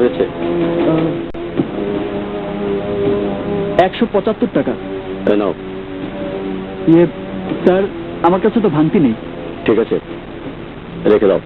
হয়েছে? 175 টাকা। নাও। স্যার, আমার কাছে তো ভাঙতি নেই। ঠিক আছে, রেখে দাও।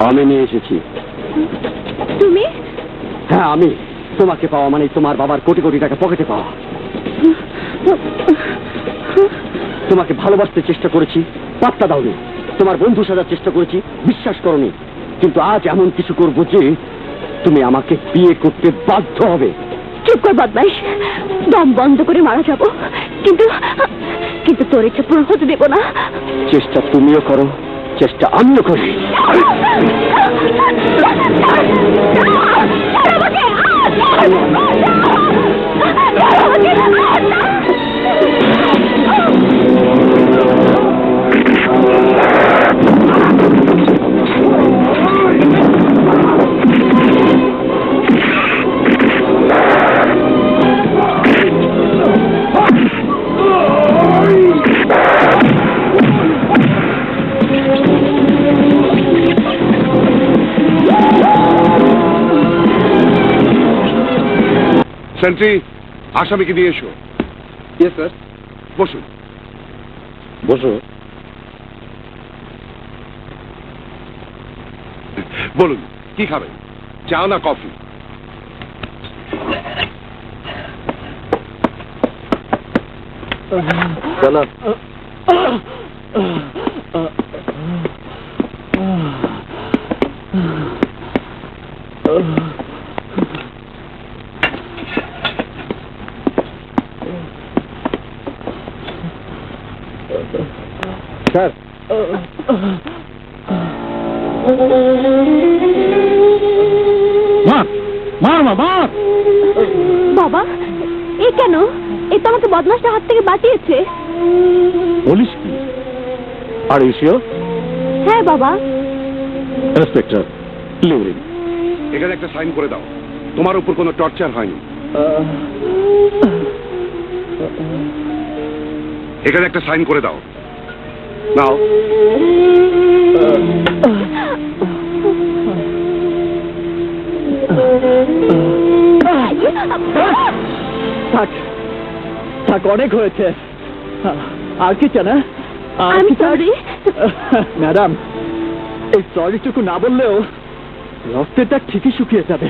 আমি নিয়ে এসেছি। তুমি? হ্যাঁ, আমি। তোমাকে পাওয়া মানে তোমার বাবার কোটি কোটি টাকা পকেটে পাওয়া। তোমাকে ভালোবাসতে চেষ্টা করেছি, পাত্তা দাওনি। তোমার বন্ধু সাজার চেষ্টা করেছি, বিশ্বাস করনি। কিন্তু আজ এমন কিছু করবো যে তুমি আমাকে বিয়ে করতে বাধ্য হবে। চুপ কর বদমাইশ, দম বন্ধ করে মারা যাবো, কিন্তু কিন্তু তোর ইচ্ছা পূরণ হতে দেবো না। চেষ্টা তুমিও করো, চেষ্টা আমিও করি। সেন্ট্রি, আসামিকে নিয়ে এসো। Yes sir. বসুন। বসো। বলুন, কি খাবেন, চা না কফি? চলো। স্যার, বাবা, এ কেন? এ তো আমাকে বদমাশটার হাত থেকে বাঁচিয়েছে। বলিস কি? আর ইউশিও? হ্যাঁ বাবা। ইন্সপেক্টর লিউরিন, এখানে একটা সাইন করে দাও, তোমার উপর কোনো টর্চার হয়নি। এখানে একটা সাইন করে দাও। নাও। থাক থাক, অনেক হয়েছে। আর কি চান? আমি সরি ম্যাডাম, এই সরিটুকু না বললেও রক্তেরটা ঠিকই শুকিয়ে যাবে,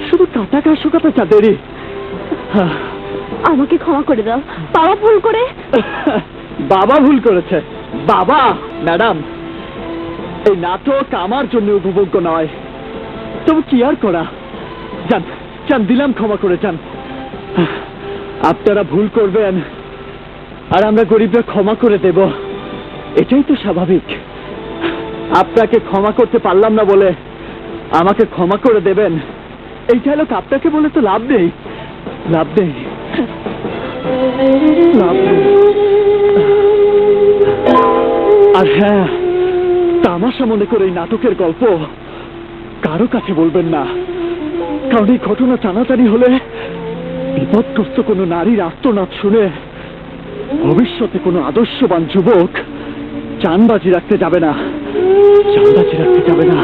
শুধু কাটাকা শুকাতে চা দেরি। আমাকে ক্ষমা করে দাও, বাবা ভুল করে। বাবা ভুল করেছে? বাবা? ম্যাডাম, এই নাটক আমার জন্য উপভোগ্য নয়, তবু কি আর করা। যান যান, দিলাম, ক্ষমা করে যান। আপনারা ভুল করবেন আর আমরা গরিবরা ক্ষমা করে দেব, এটাই তো স্বাভাবিক। আপনাকে ক্ষমা করতে পারলাম না বলে আমাকে ক্ষমা করে দেবেন, এইটা লোক আপনাকে বলে তো লাভ নেই, লাভ নেই, লাভ নেই। আর হ্যাঁ, তামাশা মনে করে এই নাটকের গল্প কারো কাছে বলবেন না, কারণ এই ঘটনা জানাজানি হলে বিপদগ্রস্ত কোনো নারীর আর্তনাদ শুনে ভবিষ্যতে কোনো আদর্শবান যুবক জানবাজি রাখতে যাবে না, জানবাজি রাখতে যাবে না।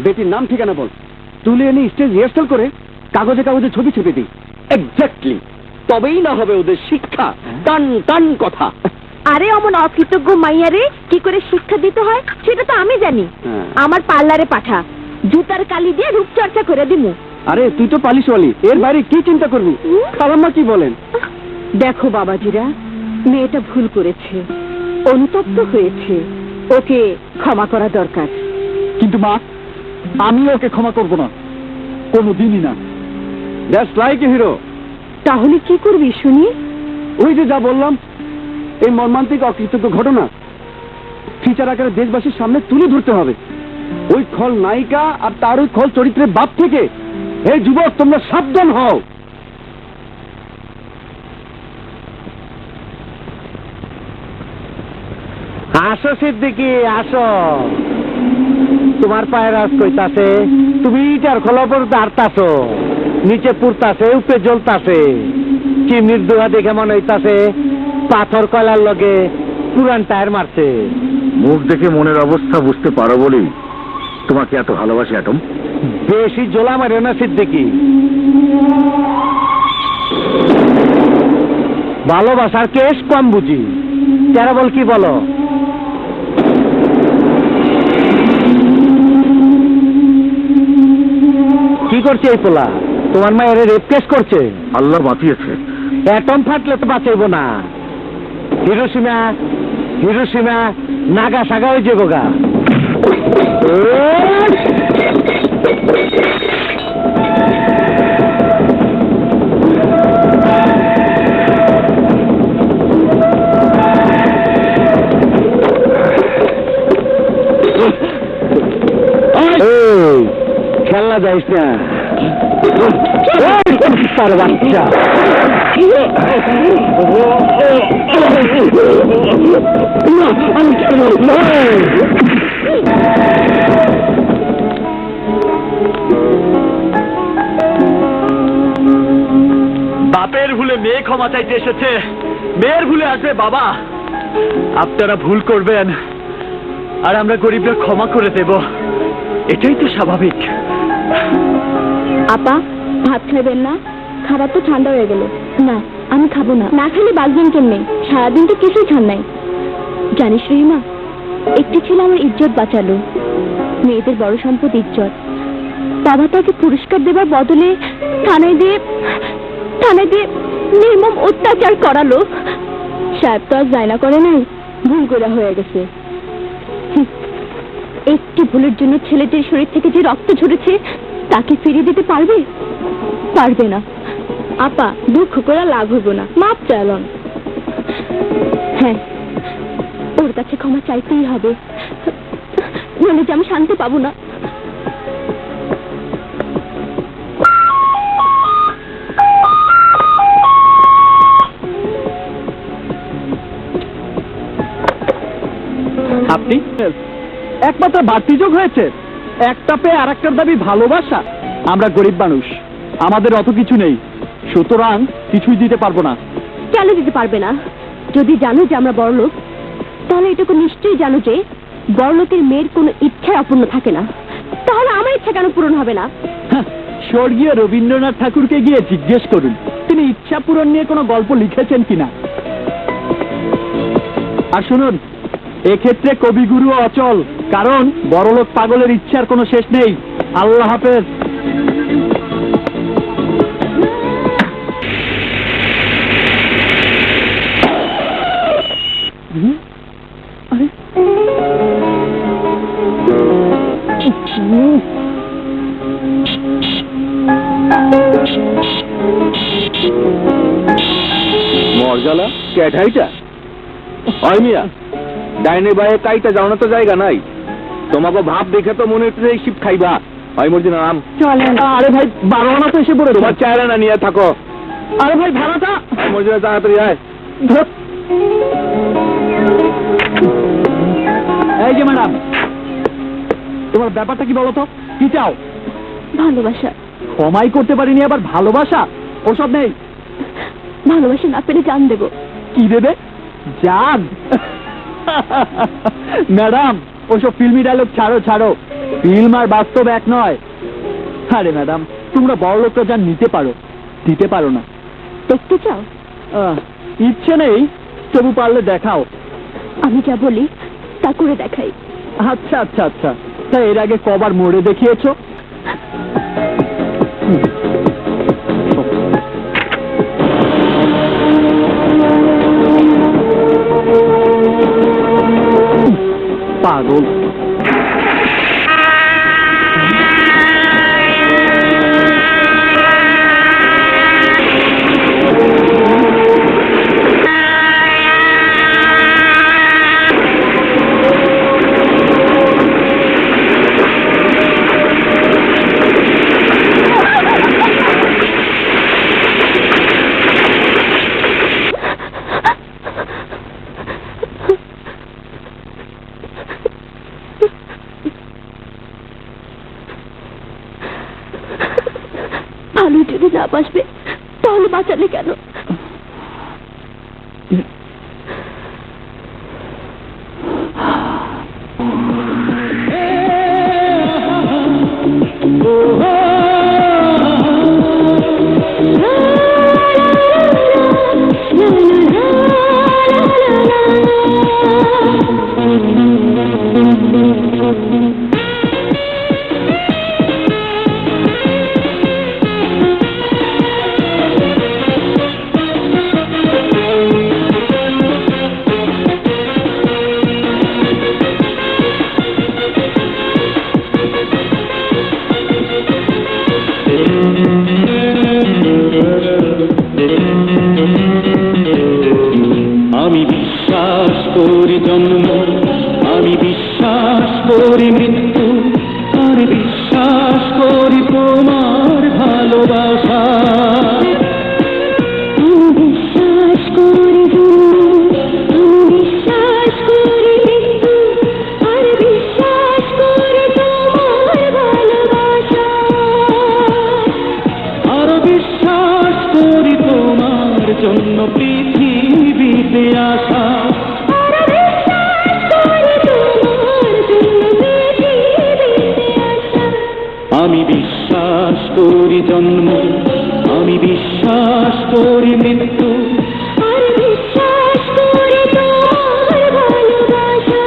বেটির নাম ঠিকানা বল, তুলে এনে স্টেজ রিহার্সাল করে কাগজে কাগজে ছবি ছেপে দিই। এক্স্যাক্টলি, তবেই না হবে ওদের শিক্ষা। টান টান কথা। আরে অমন অকৃতজ্ঞ মাইয়ারে কি করে শিক্ষা দিতে হয় সেটা তো আমি জানি। আমার পার্লারে পাঠা, জুতার কালি দিয়ে রূপচর্চা করে দিমু। আরে তুই তো পালিশওয়ালি, এর বাইরে কি চিন্তা করবি? খালাম্মা কি বলেন? দেখো বাবাজিরা, মেয়েটা ভুল করেছে, অনুতপ্ত হয়েছে, ওকে ক্ষমা করা দরকার। কিন্তু মা, আমি ওকে ক্ষমা করব না, কোনোদিনই না। That's like a hero. তাহলে কি করবি শুনি? ওই যে যা বললাম, এই মর্মান্তিক অকৃতজ্ঞ ঘটনা ফিচার আকারে দেশবাসীর সামনে তুলে ধরতে হবে। ওই খল নায়িকা আর তার ওই খল চরিত্রের বাপ থেকে। এই যুবক, তোমরা সাবধান হও। আসো সিদ্দিকি, আসো। তোমার পায়ের আজ কইতাছে, তুমি ইটার খোলাপর দাঁড়তাছো, নিচে পুরতাছে, উপরে জ্বলতাছে। চিমনির দোয়া দেখে মনে হইতাছে পাথর কয়লার লগে পুরান টায়ার মারছে। মুখ দেখে মনের অবস্থা বুঝতে পারো বলি তোমাকে এত ভালোবাসি অ্যাটম। বেশি জোলা মারে না সিদ্দিকি, ভালোবাসার কেস কম বুঝি। যারা বল কি বলো? কি করছে এই পোলা? তোমার মায়ের রেপ কেস করছে। আল্লাহ বাঁচিয়েছে। অ্যাটম ফাটলে তো বাঁচাইব না। হিরোশিমা হিরোশিমা নাগা সাগা হয়ে যাবো গা। খেলনা যাইস না তার বাচ্চা। বাপের ভুলে মেয়ে ক্ষমা চাইতে এসেছে, মেয়ের ভুলে আসবে বাবা। আপনারা ভুল করবেন আর আমরা গরিবরা ক্ষমা করে দেব, এটাই তো স্বাভাবিক। আপা, ভাত খাবেন না? খাবার তো ঠান্ডা হয়ে গেল। না, আমি খাবো না। না খেলে বাঁচবেন কেমনে? সারাদিন তো কিছুই খান নাই। জানিস রহিমা, একটি ছেলে আমার ইজ্জত বাঁচালো। মেয়েদের বড় সম্পদ ইজ্জত। বাবা তাকে পুরস্কার দেবার বদলে থানায় দিয়ে নির্মম অত্যাচার করালো। সাহেব তো আর জায়না করে নাই, ভুল করে হয়ে গেছে। একটি ভুলের জন্য ছেলেটির শরীর থেকে যে রক্ত ঝরেছে তাকে ফিরিয়ে দিতে পারবে? পারবে না। আপা, দুঃখ করে লাভ হইব না, মাপ চাইলাম। হ্যাঁ, ওর কাছে ক্ষমা চাইতেই হবে, নইলে যে আমি শান্তি পাবো না। আপনি একমাত্র বাড়তি যোগ হয়েছে, একটা পেয়ে আর একটার দাবি ভালোবাসা। আমরা গরিব মানুষ, আমাদের অত কিছু নেই, সুতরাং কিছুই দিতে পারবো না। কেন দিতে পারবে না? যদি জানো যে আমরা বড়লোক, তাহলে এটুকু নিশ্চয়ই জানো যে বড়লোকের মেয়ের কোনো ইচ্ছা অপূর্ণ থাকে না। তাহলে আমার ইচ্ছা কেন পূরণ হবে না? স্বর্গীয় রবীন্দ্রনাথ ঠাকুরকে গিয়ে জিজ্ঞেস করুন তিনি ইচ্ছা পূরণ নিয়ে কোনো গল্প লিখেছেন কিনা। আর শুনুন, এক্ষেত্রে কবিগুরু অচল, কারণ বড়লোক পাগলের ইচ্ছার কোনো শেষ নেই। আল্লাহ হাফেজ। মর্যালা ক্যাঠাইটা হয় মিয়া, ডাইনে বায়ে কাইটা যাও না তো জায়গা নাই। তোমাকে ভাব দেখে তো মনে হচ্ছে এই শিব খাইবা। হয় মর্জি নাম চলেন। আরে ভাই, 12 আনা তো এসে পড়ে। তোমার চায়রা না নিয়ে থাকো। আরে ভাই, ভাড়াটা মর্জিনা তাড়াতাড়ি আয়। এই যে ম্যাডাম, তোমার ব্যাপারটা কি বলো তো? কি চাও? ভালোবাসা। ক্ষমাই করতে পারিনি, আবার ভালোবাসা? ওসব নেই। ভালোবাসা না পেলে জান দেব। কি দেবে? জান? ম্যাডাম, ওসব ফিল্মি ডায়লগ ছাড়ো ছাড়ো, ফিল্ম আর বাস্তব এক নয়। আরে ম্যাডাম, তোমরা বড় লোকটা জান নিতে পারো, দিতে পারো না। দেখতে চাও? ইচ্ছে নেই, তবু পারলে দেখাও। আমি যা বলি তা করে দেখাই। আচ্ছা আচ্ছা আচ্ছা, তা এর আগে কবার মরে দেখিয়েছো? পাগল। আলু যদি না বাঁচবে তাহলে বাঁচালে কেন? আমি বিশ্বাস করি জন্ম, আমি বিশ্বাস করি মৃত্যু, আর বিশ্বাস করি তোমার ভালোবাসা। আমি বিশ্বাস করি জন্ম, আমি বিশ্বাস করি মৃত্যু, আর বিশ্বাস করি তোমার ভালোবাসা। আর বিশ্বাস করি তোমার জন্য পৃথিবীতে আসা। আমি বিশ্বাস করি জন্ম, আমি বিশ্বাস করি মৃত্যু, আর বিশ্বাস করি তোমার ভালোবাসা।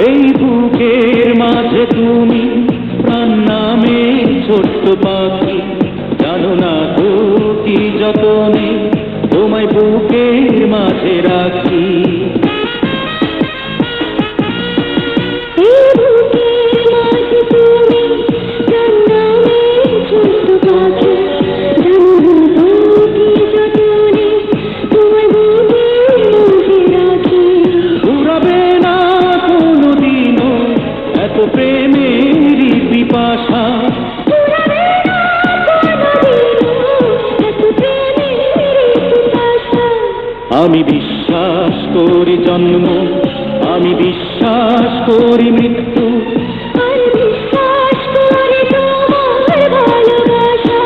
এই বুকের মাঝে তুমি প্রাণ নামে ছোট্ট পাখি, জানো না তো কি যতনে তোমায় বুকের মাঝে রাখি। ঘুরাবে না কোনোদিনও এত প্রেমেরই পিপাসা। আমি বিশ্বাস করি জন্ম, আমি বিশ্বাস করি মৃত্যু, আর বিশ্বাস করি তোমার ভালোবাসা।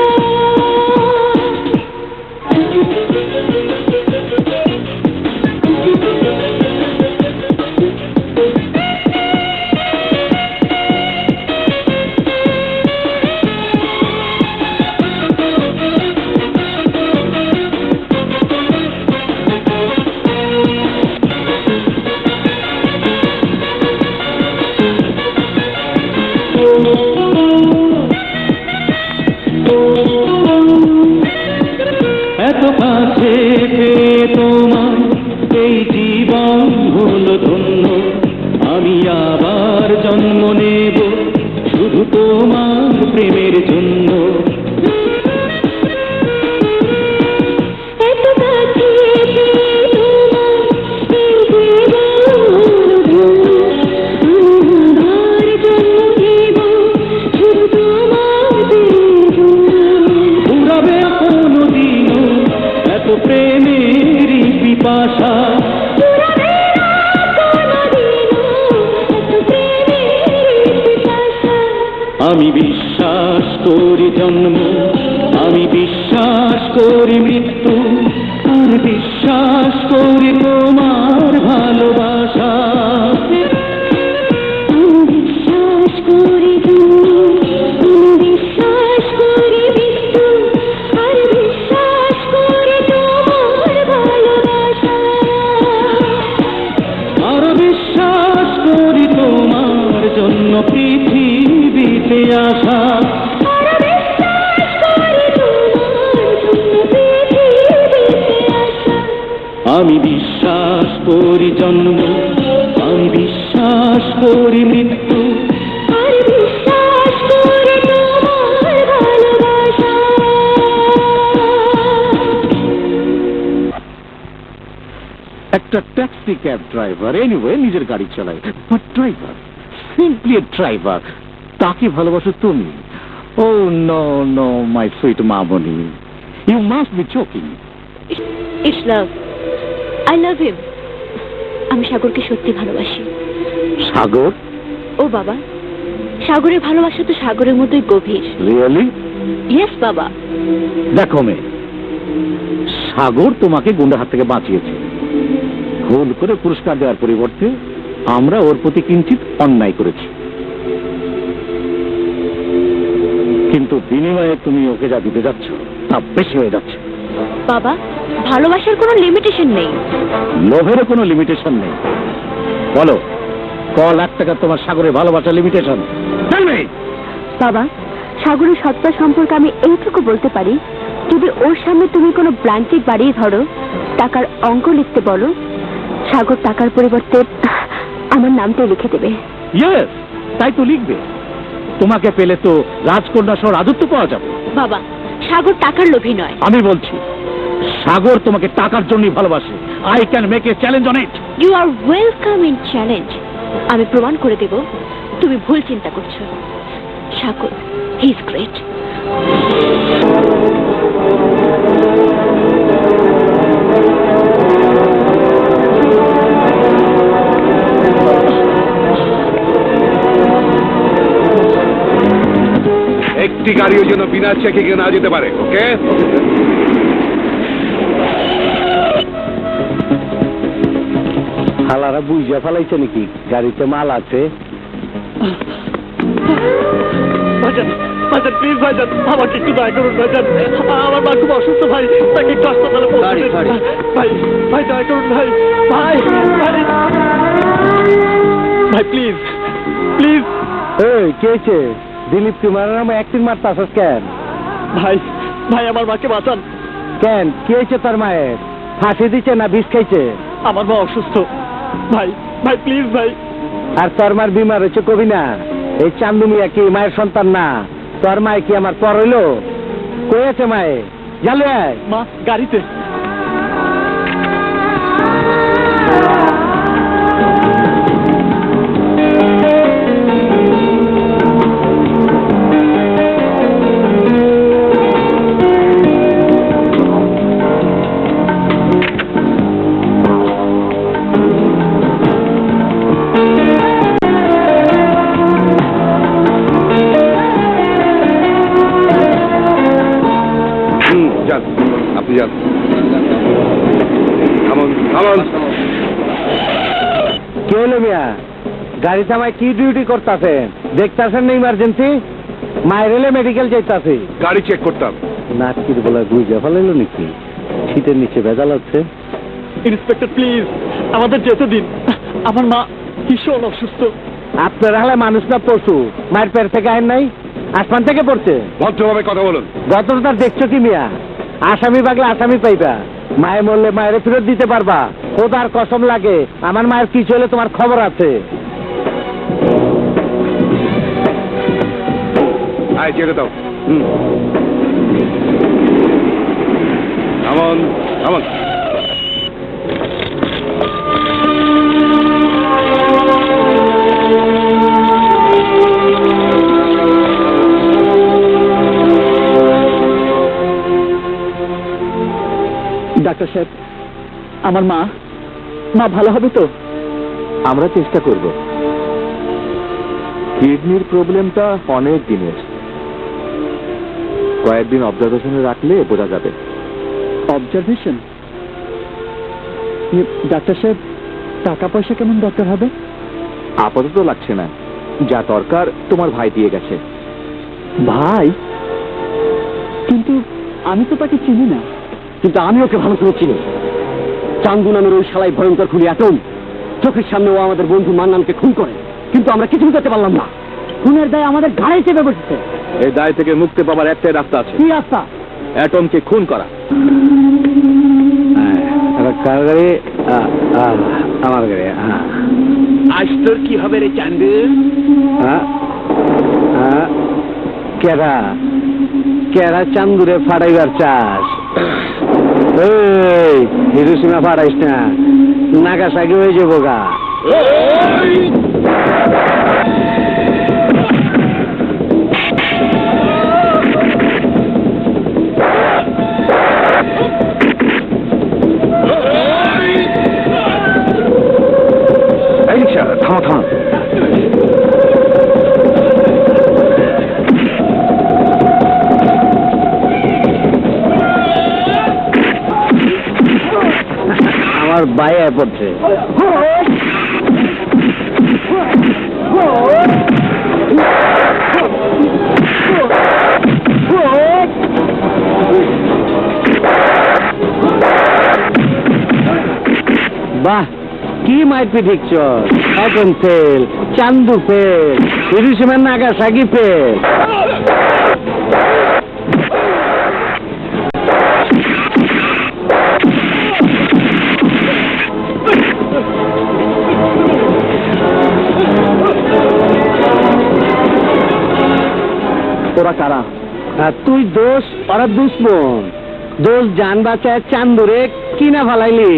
এত কাছে পেয়ে তোমার এই জীবন হলো ধন্য। আমি আবার জন্ম নেব শুধু তোমার প্রেমের জন্য। ঘুরাবে কোনোদিনও এত প্রেমেরই পিপাসা। আমি বিশ্বাস করি জন্ম, আমি বিশ্বাস করি মৃত্যু, আর বিশ্বাস করি তোমার ভালো। পিপাসা আমি বিশ্বাস করি জন্ম আমি বিশ্বাস করি মৃত্যু একটা ট্যাক্সি ক্যাব ড্রাইভার এনিওয়ে নিজের গাড়ি চালায়, but driver, simply a driver, তাকে ভালোবাসো তুমি? Oh no no my sweet মামনি, you must be joking. It's love, I love him. আমি সাগরকে সত্যি ভালোবাসি। সাগর? ও বাবা, সাগরের ভালোবাসা তো সাগরের মতোই গভীর। রিয়েলি? ইয়েস বাবা। দেখো মেয়ে, সাগর তোমাকে গুন্ডার হাত থেকে বাঁচিয়েছে। ভুল করে পুরস্কার দেওয়ার পরিবর্তে আমরা ওর প্রতি কিঞ্চিত অন্যায় করেছি, কিন্তু বিনিময়ে তুমি ওকে যা দিতে যাচ্ছ তা বেশি হয়ে যাচ্ছে। বাবা, ভালোবাসার কোনো লিমিটেশন নেই। লোভেরও কোনো লিমিটেশন নেই। বলো, ক লাখ টাকা তোমার সাগরের ভালোবাসার লিমিটেশন? বাবা, সাগরের সত্তা সম্পর্কে আমি এইটুকু বলতে পারি, যদি ওর সামনে তুমি কোনো ব্ল্যাঙ্কেট বাড়িয়ে ধরো, টাকার অঙ্ক লিখতে বলো, সাগর টাকার পরিবর্তে আমার নামটাই লিখে দেবে। ইয়েস, তাই তো লিখবে। তোমাকে পেলে তো রাজকন্যা সহ রাজত্ব পাওয়া যাবে। বাবা, সাগর টাকার লোভী নয়। আমি বলছি, সাগর তোমাকে টাকার জন্যই ভালোবাসে। I can make a challenge on it. You are welcome in challenge. আমি প্রমাণ করে দেব তুমি ভুল চিন্তা করছো। Sagar, he is great. একটি গাড়িও যেন বিনা চেকে না যেতে পারে, ওকে? হালারা বুঝা ফেলাইছে নাকি গাড়িতে মাল আছে? ভাইজান, ভাইজান প্লিজ ভাইজান, আমাকে একটু দয়া করুন ভাইজান। আমার মা খুব অসুস্থ ভাই, তাকে একটু হাসপাতালে পৌঁছে দিন। ভাই, ভাই দয়া করুন ভাই, ভাই, ভাই, ভাই প্লিজ, প্লিজ। এই কে কে? দিলীপ কুমার নামে অ্যাক্টিং মারতে আসস কেন? ভাই, ভাই আমার মাকে বাঁচান। কেন, কি হয়েছে তোর মায়ের? ফাঁসি দিচ্ছে না বিষ খাইছে? আমার মা অসুস্থ ভাই, ভাই প্লিজ ভাই। আর তোর মার বিমার হয়েছে কবি না? এই চান্দু মিয়া কি মায়ের সন্তান না? তোর মায়ে কি আমার পর হইলো? কই আছে মায়ে? জালে আয়। মা গাড়িতে। যান, আপনি যান। থামুন, থামুন। কি হলো মিয়া? গাড়িতে আমায় কি ডিউটি করতেছে? দেখতেছেন না ইমার্জেন্সি? মায়ের এলে মেডিকেল যাইতাছে। গাড়ি চেক করতাম। নাটকির বলা গুইজা ফেলাইলো নাকি? শীতের নিচে ভেজাল আছে। ইন্সপেক্টর প্লিজ, আমাদের যেতে দিন। আমার মা ভীষণ অসুস্থ। আপনার হালে মানুষ না পশু? মায়ের পেট থেকে আইন নাই, আসমান থেকে পড়ছে। ভদ্রভাবে কথা বলুন। গতটা দেখছো কি মিয়া? আসামি পাগলে আসামি পাইবা। মায়ে মরলে মায়ের ফেরত দিতে পারবা। খোদার কসম লাগে, আমার মায়ের কি চলে তোমার খবর আছে। আয়, যেতে দাও। থামুন, থামুন। ডাক্তার সাহেব, আমার মা ভালো হবে তো? আমরা চেষ্টা করব। কিডনির প্রবলেমটা অনেক দিনের, কয়েকদিন অবজারভেশনে রাখলে বোঝা যাবে। অবজারভেশন? ডাক্তার সাহেব, টাকা পয়সা কেমন দরকার হবে? আপাতত লাগছে না, যা দরকার তোমার ভাই দিয়ে গেছে। ভাই? কিন্তু আমি তো তাকে চিনি না। কিন্তু আমি ওকে ভালো করে চিনি। চান্দু নামের ওই শালাই ভয়ঙ্কর খুনি অ্যাটম। চোখের সামনে ও আমাদের বন্ধু মান্নানকে খুন করে, কিন্তু আমরা কিছু করতে পারলাম না। খুনের দায় আমাদের ঘাড়ে চেপে বসেছে। এই দায় থেকে মুক্তি পাবার একটাই রাস্তা আছে, কি রাস্তা? অ্যাটমকে খুন করা। কার গাড়ি? আমার গাড়ি। আজ তোর কি হবে রে চান্দু? কেরা কেরা চান্দুরে ফাটাইবার চাস? এই হিরোসীমা ফাটাইস না, নাগাসাকি হয়ে যাবো গা। এই রিক্সা থামো থামো। আমার বাইরে পড়ছে। বাহ, কি মাইপি দেখছ? এখন ফেল, চান্দু ফেল, হিরোশিমা নাগাসাকি ফেল। ওরা কারা? তুই দোষ, ওরা দুশ্মন। দোষ জান বাঁচায় চান্দুরে কিনা ফেলাইলি,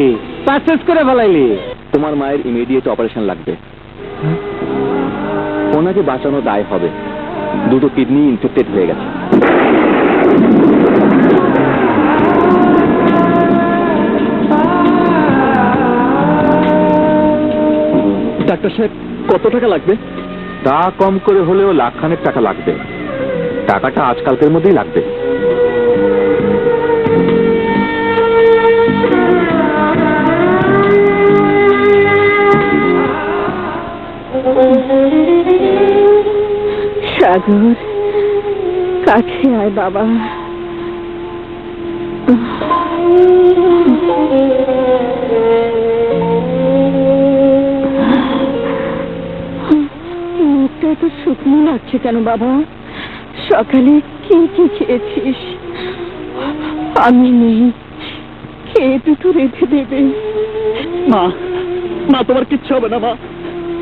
পারচেজ করে ফেলাইলি। তোমার মায়ের ইমিডিয়েট অপারেশন লাগবে, ওনাকে বাঁচানো দায় হবে। দুটো কিডনি ইনফেক্টেড হয়ে গেছে। ডাক্তার সাহেব, কত টাকা লাগবে? তা কম করে হলেও লাখখানেক টাকা লাগবে। টাকাটা আজকালকের মধ্যেই লাগবে। সাগর, কাছে আয় বাবা। মুখটা তো শুকনো লাগছে কেন বাবা? সকালে কি কি খেয়েছিস? আমি নেই, খেয়ে দুটো রেখে দেবে। মা, মা তোমার কিচ্ছু হবে না মা,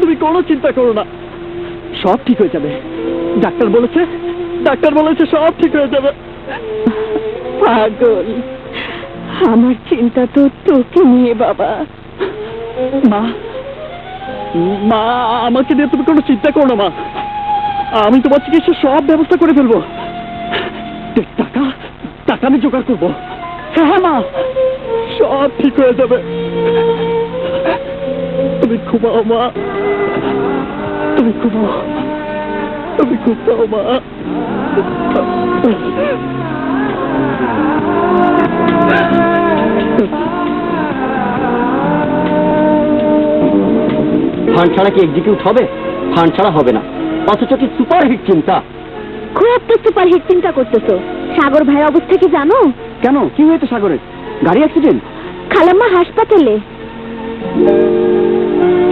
তুমি কোনো চিন্তা করো না, সব ঠিক হয়ে যাবে। ডাক্তার বলেছে সব ঠিক হয়ে যাবে। পাগল, আমার চিন্তা তো তোকে নিয়ে বাবা। মা, মা আমাকে নিয়ে তুমি কোনো চিন্তা করো না মা, আমি তোমার চিকিৎসার সব ব্যবস্থা করে ফেলবো। টাকা টাকা আমি জোগাড় করবো। হ্যাঁ মা, সব ঠিক হয়ে যাবে। তুমি ঘুমাও মা, তুমি ঘুমাও, তুমি ঘুমাও মা। ফান্ড ছাড়া কি এক্সিকিউট হবে? ফান্ড ছাড়া হবে না, অথচ কি সুপারহিট চিন্তা। খুব তো সুপারহিট চিন্তা করতেছো। সাগর ভাইয়ের অবস্থা কি জানো? কেন, কি হয়েছে সাগরের? গাড়ি অ্যাক্সিডেন্ট? খালাম্মা হাসপাতালে।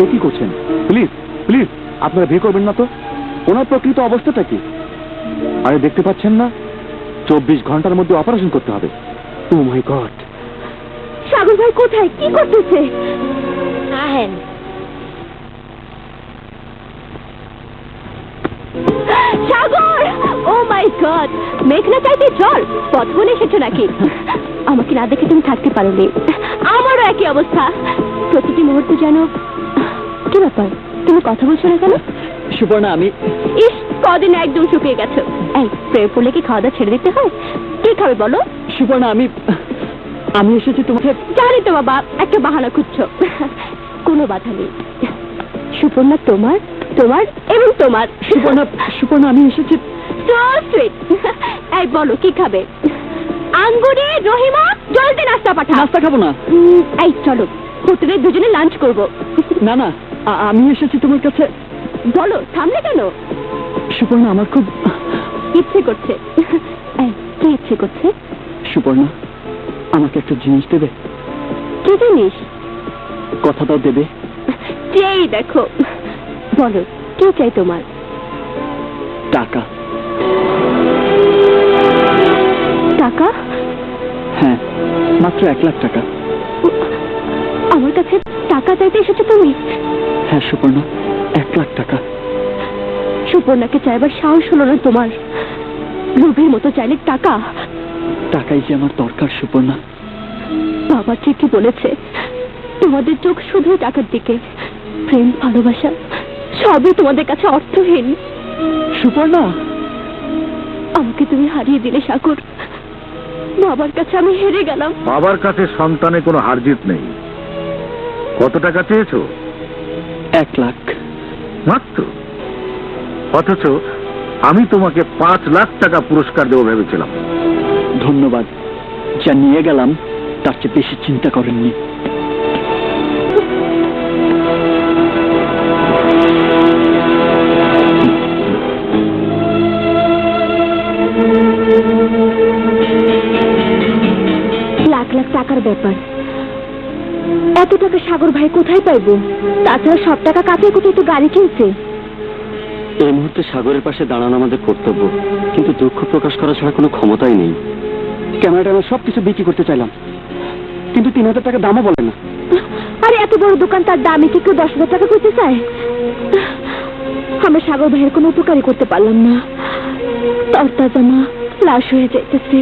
এ কি করছেন? প্লিজ প্লিজ আপনারা বিয়ে করবেন না তো। ওনার প্রকৃত অবস্থাটা কি? আরে দেখতে পাচ্ছেন না, 24 ঘন্টার মধ্যে অপারেশন করতে হবে। ও মাই গড! সাগর ভাই কোথায়, কি করতেছে? আহেন। সাগর, ও মাই গড! মেঘনা চাইতে জল, পথ বলে এসেছো নাকি? আমাকে না দেখে তুমি থাকতে পারোনি। আমারও একই অবস্থা, প্রতিটি মুহূর্তে যেন। কি ব্যাপার, তুমি কথা বলছো না কেন? সুবর্ণা, আমি ইস, কদিন একদম শুকিয়ে গেছো। এই প্রেম পড়লে কি খাওয়া দাওয়া ছেড়ে দিতে হয়? কি খাবে বলো? সুবর্ণা, আমি এসেছি তোমাকে। জানি তো বাবা, একটা বাহানা খুঁজছো। কোনো বাধা নেই সুপর্ণা, তোমার তোমার এবং তোমার। সুপর্ণা, আমি এসেছি। So sweet. এই বলো কি খাবে? আঙ্গুরে, রহিমা, জলদি নাস্তা পাঠাও। নাস্তা খাবো না। এই চলো, হোটেলে দুজনে লাঞ্চ করব। না না, আমি এসেছি তোমার কাছে। বলো, থামলে কেন? সুপর্ণা, আমার খুব ইচ্ছে করছে। এই, কি ইচ্ছে করছে? সুপর্ণা, আমাকে একটা জিনিস দেবে? কি জিনিস? কথা দাও দেবে? যেই দেখো। বলো, কি চাই তোমার? টাকা। টাকা? হ্যাঁ, মাত্র 1 লাখ টাকা। আমার কাছে টাকা চাইতে এসেছো তুমি? হ্যাঁ সুপর্ণা, 1 লাখ টাকা। সুপর্ণাকে চাইবার সাহস হলো না তোমার? লোভের মতো চাইলে টাকা? টাকাই যে আমার দরকার সুপর্ণা। বাবা ঠিকই বলেছে, তোমাদের চোখ শুধু টাকার দিকে। প্রেম, ভালোবাসা সবই তোমাদের কাছে অর্থহীন। সুপর্ণা, আমাকে তুমি হারিয়ে দিলে সাগর। বাবার কাছে আমি হেরে গেলাম। বাবার কাছে সন্তানের কোনো হারজিত নেই। কত টাকা চেয়েছো? 1 লাখ মাত্র। অথচ আমি তোমাকে 5 লাখ টাকা পুরস্কার দেবো ভেবেছিলাম। ধন্যবাদ। যা নিয়ে গেলাম তার চেয়ে বেশি চিন্তা করেননি। লাখ লাখ টাকার ব্যাপার, এত টাকা সাগর ভাই কোথায় পাইবো? তাছাড়া সব টাকা কাছে কোথায় তো গাড়ি কিনছে। এই মুহূর্তে সাগরের পাশে দাঁড়ানো আমাদের কর্তব্য, কিন্তু দুঃখ প্রকাশ করা ছাড়া কোনো ক্ষমতাই নেই। ক্যামেরাটা আমি সবকিছু বিক্রি করতে চাইলাম, কিন্তু 3000 টাকা দামও বলে না। আরে এত বড় দোকান, তার দামে কি কেউ 10,000 টাকা করতে চায়? আমরা সাগর ভাইয়ের কোনো উপকারই করতে পারলাম না। তরতাজা মা লাশ হয়ে যাইতেছে।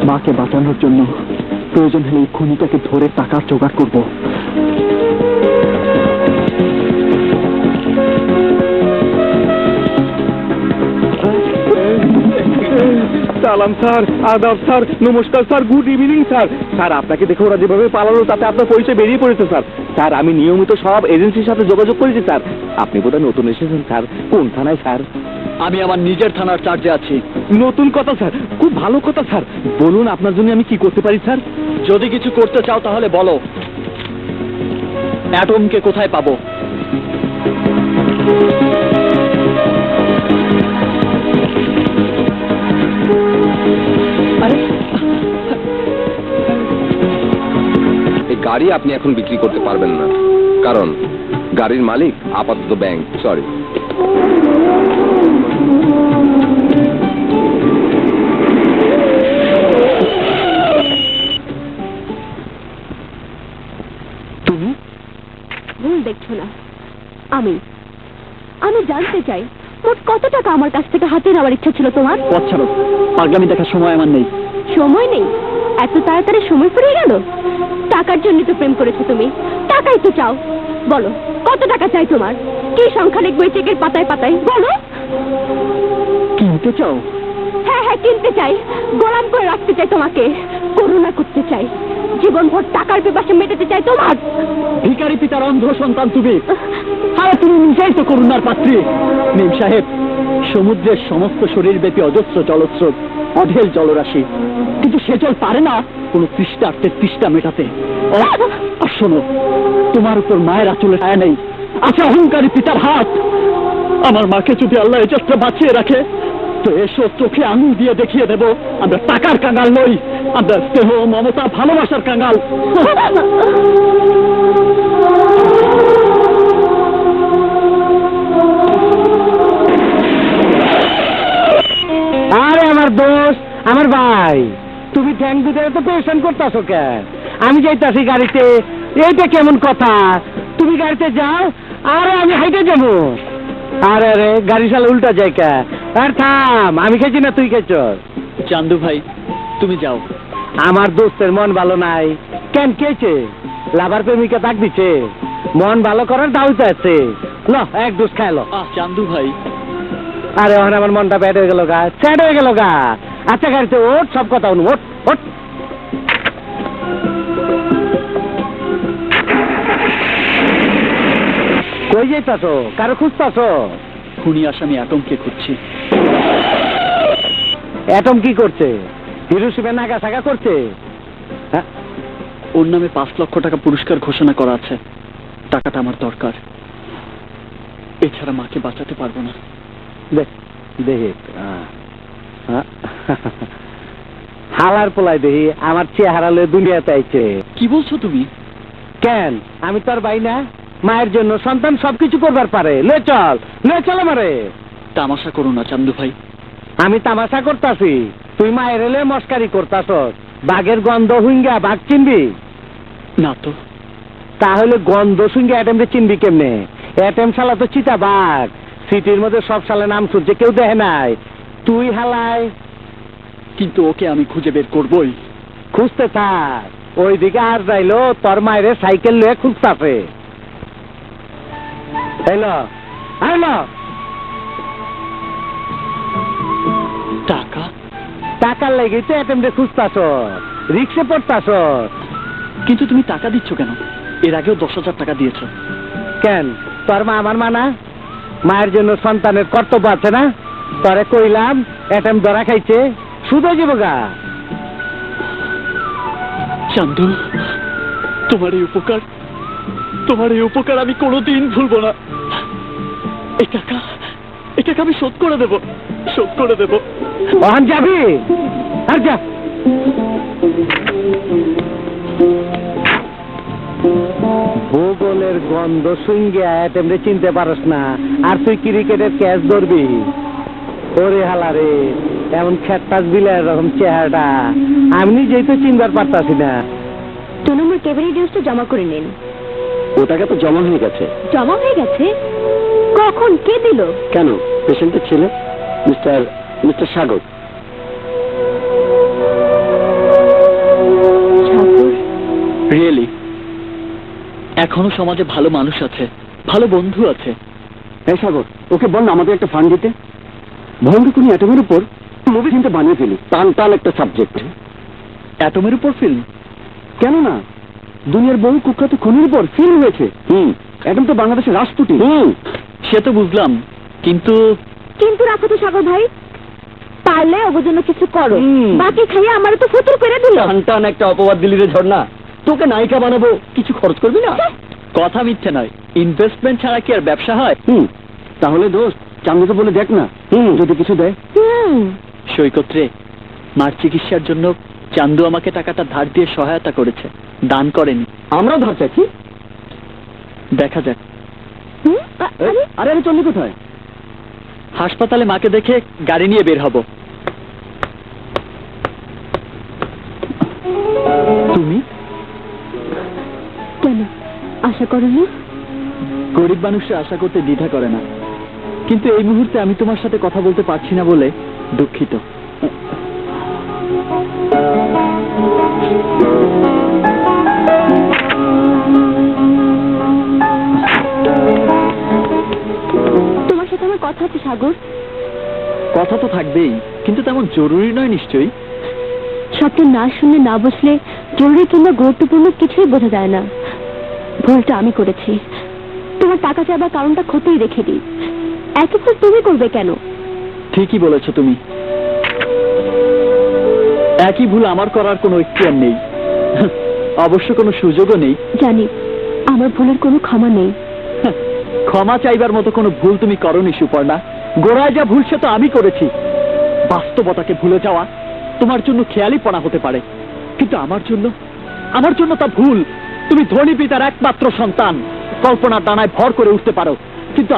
মাকে বাঁচানোর জন্য প্রয়োজন হলে এই খুনিটাকে ধরে টাকার জোগাড় করব। সালাম স্যার, আদাব স্যার, নমস্কার sir, good evening sir. Sir আপনাকে দেখে ওরা যেভাবে পালালো তাতে আপনার পরিচয় বেরিয়ে পড়েছে স্যার। স্যার আমি নিয়মিত সব এজেন্সির সাথে যোগাযোগ করেছি স্যার। আপনি বোধহয় নতুন এসেছেন স্যার। কোন থানায় স্যার? আমি আমার নিজের থানার চার্জে আছি। নতুন কথা স্যার, খুব ভালো কথা স্যার। বলুন আপনার জন্য আমি কি করতে পারি স্যার? যদি কিছু করতে চাও তাহলে বলো। অ্যাটমকে কোথায় পাবো? এই গাড়ি আপনি এখন বিক্রি করতে পারবেন না, কারণ গাড়ির মালিক আপাতত ব্যাংক। সরি। তুমি ভুল দেখছো না। আমি জানতে চাই মোট কত টাকা আমার কাছ থেকে হাতে নেওয়ার ইচ্ছা ছিল তোমার? পথ ছাড়ো, আগামী দেখার সময় আমার নেই। সময় নেই? এত তাড়াতাড়ি সময় ফুরিয়ে গেল? টাকার জন্য তো প্রেম করেছো তুমি, টাকাই তো চাও। বলো কত টাকা চাই তোমার? কি সংখ্যা লিখবো চেকের পাতায় পাতায়? বলো। কিনতে চাও? হ্যাঁ হ্যাঁ কিনতে চাই, গোলাম করে রাখতে চাই তোমাকে, করুণা করতে চাই, জীবনভর টাকার পিপাসা মেটাতে চাই তোমার। ভিখারি পিতার অন্ধ সন্তান তুমি। আরে তুমি নিজেই তো করুণার পাত্রী। নিম সাহেব, সমুদ্রের সমস্ত শরীর ব্যাপী অজস্র জলস্রোত, অঢেল জলরাশি, কিন্তু সে জল পারে না কোনো তৃষ্ণার্তের তৃষ্ণা মেটাতে। আর শোনো, তোমার উপর মায়ের আঁচলে ছায়া নেই, আছে অহংকারী পিতার হাত। আমার মাকে যদি আল্লাহ এ যাত্রা বাঁচিয়ে রাখে তো এসো চোখে আঙুল দিয়ে দেখিয়ে দেব আমরা টাকার কাঙাল নই, আমরা স্নেহ, মমতা, ভালোবাসার কাঙাল। আরে আমার দোস্ত, আমার ভাই, তুমি ট্যাঙ্ক দিতে তো পেরেশান করতেছো কেন? আমি যাইতাছি গাড়িতে। এইটা কেমন কথা? তুমি গাড়িতে যাও, আরে আমি হাইটে যাবো। আরে আরে গাড়ি চালা উল্টা যায় কে? আর থাম, আমি খেয়েছি না তুই খেয়েছ? চান্দু ভাই তুমি যাও, আমার দোস্তের মন ভালো নাই। কেন কেছে? লাভার প্রেমিকা তাক দিচ্ছে। মন ভালো করার দাওয়াত আছে। ল এক ডোজ খাইলো। চান্দু ভাই, আরে ওখানে আমার মনটা ব্যাড হয়ে গেল গা, স্যাড হয়ে গেল গা। আচ্ছা গাড়িতে ওঠ, সব কথা শুনুন, ওঠ ওঠ। কই যাইতাছ? কারো খুঁজতাছ? খুনি আসামি অ্যাটমকে খুঁজছি। অ্যাটম কি করছে? হিরোশিমা নাগাসাগা করছে? হ্যাঁ, ওর নামে 5 লক্ষ টাকা পুরস্কার ঘোষণা করা আছে। টাকাটা আমার দরকার, এছাড়া মাকে বাঁচাতে পারবো না। দেখি হালার পোলাই দেখি আমার চেহারা লয়ে দুনিয়াতে আইছে। কি বলছো তুমি? কেন আমি তোর ভাই না? মায়ের জন্য সন্তান সবকিছু করবার পারে। লে চল আমারে। তামাশা করো না চান্দু ভাই। আমি তামাশা করতাছি, তুই মায়ের এলে মস্কারি করতাস। বাঘের গন্ধ হুইঙ্গা বাঘ চিনবি না তো। তাহলে গন্ধ শুঙ্গে অ্যাটেমকে চিনবি কেমনে? অ্যাটেম শালা তো চিতা বাঘ। সিটির মধ্যে সব শালা নাম শুনছে, কেউ দেখে নাই। তুই হালায় কিন্তু ওকে আমি খুঁজে বের করবই। খুঁজতে থাক। ওইদিকে আর যাইলো তোর মায়ের সাইকেল লয়ে খুঁজতাছে। হ্যালো টাকা? টাকার লেগে তো অ্যাটেমকে খুঁজতাছ, রিক্সে পড়তাছ। কিন্তু তুমি টাকা দিচ্ছ কেন? এর আগেও 10,000 টাকা দিয়েছো। কেন তোর মা আমার মা না? মায়ের জন্য সন্তানের কর্তব্য আছে না? তরে কইলাম অ্যাটেম ধরা খাইছে, শুধু জীবগা। চান্দু, তোমার এই উপকার আমি কোনোদিন ভুলবো না। এই টাকা আমি শোধ করে দেব। ওখান যাবি? আর যা। ভূগোলের গন্ধ শুঙ্গে অ্যাটেমরে চিনতে পারস না, আর তুই ক্রিকেটের ক্যাচ ধরবি? ওরে হালা রে, এমন খেট্টাস বিলে এরকম চেহারাটা আমি নিজেই তো চিনবার পারতাছি না। 2 নম্বর কেবিনে ডিউসটা জমা করে নিন। ও টাকা তো জমা হয়ে গেছে। জমা হয়ে গেছে? কখন? কে দিল? কেন? পেশেন্টের ছেলে, মিস্টার সাগর। রিয়েলি? এখনো সমাজে ভালো মানুষ আছে, ভালো বন্ধু আছে। এই সাগর, ওকে বল না আমাদের একটা ফান্ড দিতে। ভয়ঙ্কর কোন অ্যাটমের উপর মুভি কিন্তু বানিয়ে ফেলি। টান একটা সাবজেক্ট। অ্যাটমের উপর ফিল্ম? কেন না? দুনিয়ার বহু কুখ্যাত খুনির উপর ফিল্ম হয়েছে। অ্যাটম তো বাংলাদেশের রাজপুটি। সে তো বুঝলাম, কিন্তু রাখো তো সাগর ভাই, পারলে ওর জন্য কিছু করো। হুম। বাকি খাইয়ে আমার তো ফতুর করে দিল। টান একটা অপবাদ দিলি রে ঝর্ণা। তোকে নায়িকা বানাবো, কিছু খরচ করবি না? কথা মিথ্যে নয়। ইনভেস্টমেন্ট ছাড়া কি আর ব্যবসা হয়? তাহলে দোস্ত চান্দুকে বলে দেখ না, যদি কিছু দেয়। সৈকত রে, মার চিকিৎসার জন্য চান্দু আমাকে টাকাটা ধার দিয়ে সহায়তা করেছে, দান করেনি। আমরাও ধার চাইছি। দেখা যাক। আরে চন্ডি কোথায়? হাসপাতালে মাকে দেখে গাড়ি নিয়ে বের হব। তুমি কেন আশা করো না? গরিব মানুষরা আশা করতে দ্বিধা করে না, কিন্তু এই মুহূর্তে আমি তোমার সাথে কথা বলতে পারছি না বলে দুঃখিত। তোমার সাথে আমার কথা আছে সাগর। কথা তো থাকবেই, কিন্তু তেমন জরুরি নয় নিশ্চয়ই। সবটা না শুনে না বসলে জরুরি কিংবা গুরুত্বপূর্ণ কিছুই বোঝা যায় না। ভুলটা আমি করেছি। তোমার টাকা চাইবার কারণটা খতিয়ে রেখে দিই। একই ভুল তুমি করবে কেন? ঠিকই বলেছ তুমি। একই ভুল আমার করার কোনো ইচ্ছার নেই, অবশ্য কোনো সুযোগও নেই। জানি আমার ভুলের কোনো ক্ষমা নেই। ক্ষমা চাইবার মতো কোনো ভুল তুমি করনি সুপর্ণা। গোড়ায় যা ভুল সে তো আমি করেছি। বাস্তবতাকে ভুলে যাওয়া তোমার জন্য খেয়ালিপনা হতে পারে, কিন্তু আমার জন্য তা ভুল। তুমি ধনী পিতার একমাত্র সন্তান, কল্পনার ডানায় ভর করে উঠতে পারো, কিন্তু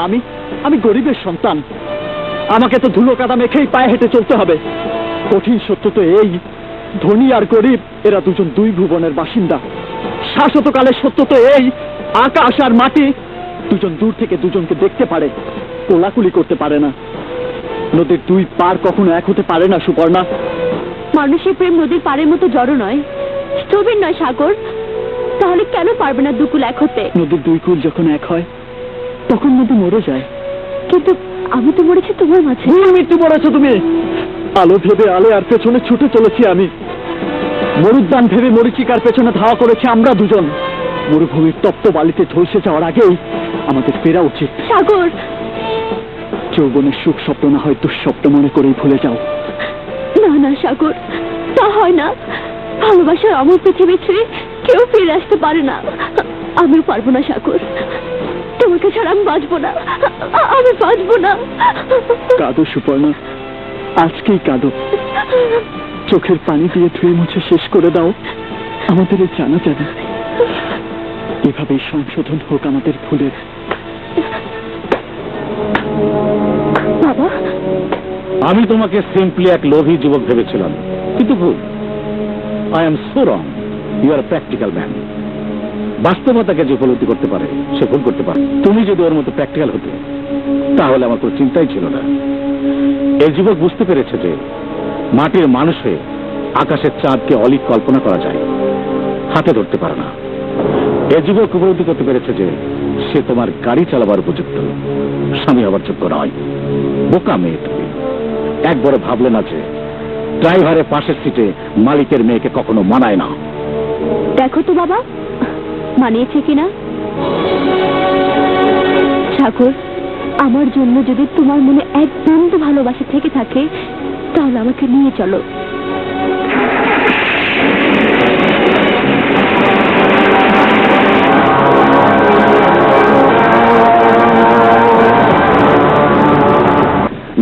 আমি গরিবের সন্তান। আমাকে তো ধুলো কাদা মেখেই পায়ে হেঁটে চলতে হবে। কঠিন সত্য তো এই, ধনী আর গরিব এরা দুজন দুই ভুবনের বাসিন্দা। শাশ্বতকালের সত্য তো এই, আকাশ আর মাটি দুজন দূর থেকে দুজনকে দেখতে পারে, কোলাকুলি করতে পারে না। নদীর দুই পার কখনো এক হতে পারে না সুপর্ণা। মানুষের প্রেম নদীর পাড়ের মতো জড়ো নয়, স্থবির নয় সাগর। তাহলে কেন পারবে না দুকুল এক হতে? নদীর দুই কুল যখন এক হয় তখন নদী মরে যায়। কিন্তু আমি তো মরেছি তোমার মাঝে। ভুল মৃত্যু মরেছো তুমি। আলো ভেবে আলে আর পেছনে ছুটে চলেছি আমি। মরুদ্যান ভেবে মরিচিকার পেছনে ধাওয়া করেছি আমরা দুজন। মরুভূমির তপ্ত বালিতে ঝলসে যাওয়ার আগেই আমাদের ফেরা উচিত। সাগর, যৌবনের সুখ স্বপ্ন না হয় দুঃস্বপ্ন মনে করেই ভুলে যাও। না না সাগর, তা হয় না। ভালোবাসার অমর পৃথিবী ছেড়ে কেউ ফিরে আসতে পারে না। আমিও পারবো না সাগর, তোমাকে ছাড়া আমি বাঁচবো না, আমি বাঁচবো না। কাঁদো সুপর্ণা, আজকেই কাঁদো। চোখের পানি দিয়ে ধুয়ে মুছে শেষ করে দাও আমাদের এই জানা জানি। এভাবেই সংশোধন হোক আমাদের ভুলের। বাবা, আমি তোমাকে সিম্পলি এক লোভী যুবক ভেবেছিলাম, কিন্তু ভুল। I am so wrong. You are practical man. বাস্তবতাকে যে উপলব্ধি করতে পারে সে ভুল করতে পারে। তুমি যদি ওর মতো প্র্যাকটিক্যাল হতে তাহলে আমার কোনো চিন্তাই ছিল না। এই যুবক বুঝতে পেরেছে যে মাটির মানুষ হয়ে আকাশের চাঁদকে অলিক কল্পনা করা যায়, হাতে ধরতে পারে না। এই যুবক উপলব্ধি করতে পেরেছে যে সে তোমার গাড়ি চালাবার উপযুক্ত, স্বামী হবার যোগ্য নয়। বোকা মেয়ে তুমি। একবারে ভাবলে না যে ড্রাইভারের পাশের সিটে মালিকের মেয়েকে কখনো মানায় না। দেখো তো বাবা, মানিয়েছে কিনা। সাগর, আমার জন্য যদি তোমার মনে এক বিন্দু ভালোবাসা থেকে থাকে তাহলে আমাকে নিয়ে চলো।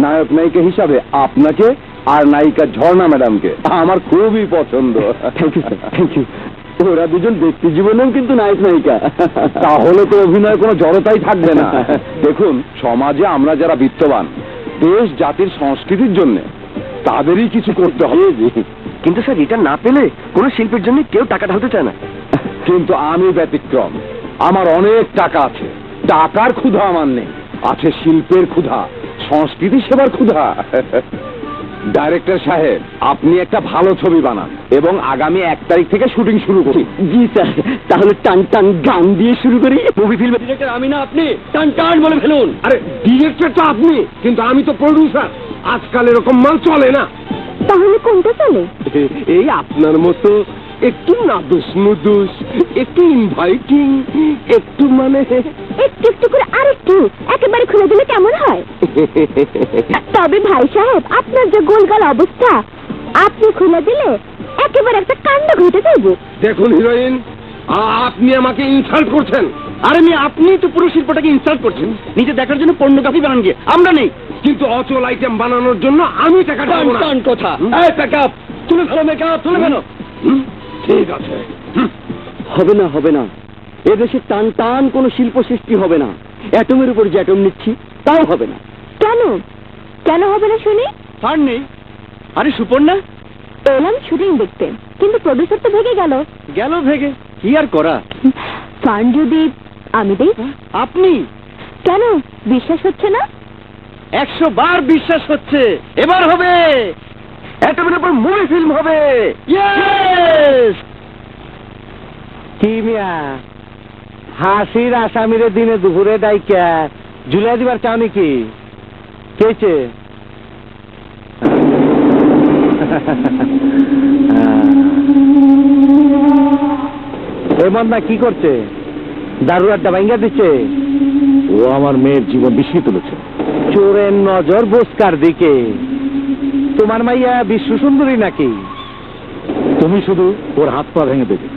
নায়ক নায়িকা হিসাবে আপনাকে আর নায়িকা ঝর্ণা ম্যাডামকে আমার খুবই পছন্দ। Thank you sir, thank you. ওরা দুজন ব্যক্তি জীবনেও কিন্তু নায়ক নায়িকা। তাহলে তো অভিনয় কোনো জড়তাই থাকবে না। দেখুন, সমাজে আমরা যারা বিত্তবান, দেশ জাতির সংস্কৃতির জন্য তাদেরই কিছু করতে হবে। কিন্তু স্যার, এটা না পেলে কোনো শিল্পের জন্য কেউ টাকা ঢালতে চায় না। কিন্তু আমি ব্যতিক্রম। আমার অনেক টাকা আছে, টাকার ক্ষুধা আমার নেই। আছে শিল্পের ক্ষুধা, সংস্কৃতি সেবার ক্ষুধা। ডাইরেক্টর সাহেব, আপনি একটা ভালো ছবি বানান এবং আগামী 1 তারিখ থেকে শুটিং শুরু করি। জি স্যার, তাহলে টান টান গান দিয়ে শুরু করি। মুভি ফিল্মের ডিরেক্টর আমি না আপনি? টান টান বলে ফেলুন। আরে ডিরেক্টর তো আপনি, কিন্তু আমি তো প্রডিউসার। আজকাল এরকম মাল চলে না। তাহলে কোনটা চলে? এই আপনার মতো একটু নাদুস নুদুস, একটু ইনভাইটিং, একটু মানে একটু একটু করে আরেকটু একেবারে খুলে দিলে কেমন হয়? তবে ভাই সাহেব, আপনার যে গোলগাল অবস্থা, আপনি খুলে দিলে একেবারে একটা কাণ্ড ঘটে যাবে। দেখুন হিরোইন, আপনি আমাকে ইনসাল্ট করছেন। আরে মেয়ে, আপনি তো পুরো শিল্পটাকে ইনসাল্ট করছেন। নিজে দেখার জন্য পর্নোগ্রাফি বানান গিয়ে আমরা নেই, কিন্তু অচল আইটেম বানানোর জন্য আমি টাকা দেবো না। টান কথা। এই মেকআপ তুলে ফেলো, মেকআপ তুলে ফেলো। ঠিক আছে। হবে না, হবে না। এদেশে টান টান কোনো শিল্প সৃষ্টি হবে না। অ্যাটমের উপর যে অ্যাটম নিচ্ছি তাও হবে না। কেন কেন হবে না শুনি? ফান্ড নেই। আরে সুপর্ণা, এলাম শুটিং দেখতে, কিন্তু প্রডিউসার তো ভেগে গেল। গেল ভেগে, কি আর করা। ফান্ড যদি আমি দেই? আপনি? কেন, বিশ্বাস হচ্ছে না? 100 বার বিশ্বাস হচ্ছে। এবার হবে, অ্যাটমের উপর মুভি ফিল্ম হবে। ইয়েস। কি মিয়া, হাসির আসামিরে দিনে দুপুরে ডাইকা ঝুলিয়ে দিবার চাও নাকি? কেছে এমন না কি করছে? দারুর আড্ডা ভাঙ্গা দিচ্ছে। ও আমার মেয়ের জীবন বিষিয়ে তুলেছে। চোরের নজর বোসকার দিকে। তোমার মাইয়া বিশ্ব সুন্দরী নাকি? তুমি শুধু ওর হাত পা ভেঙে দেবে,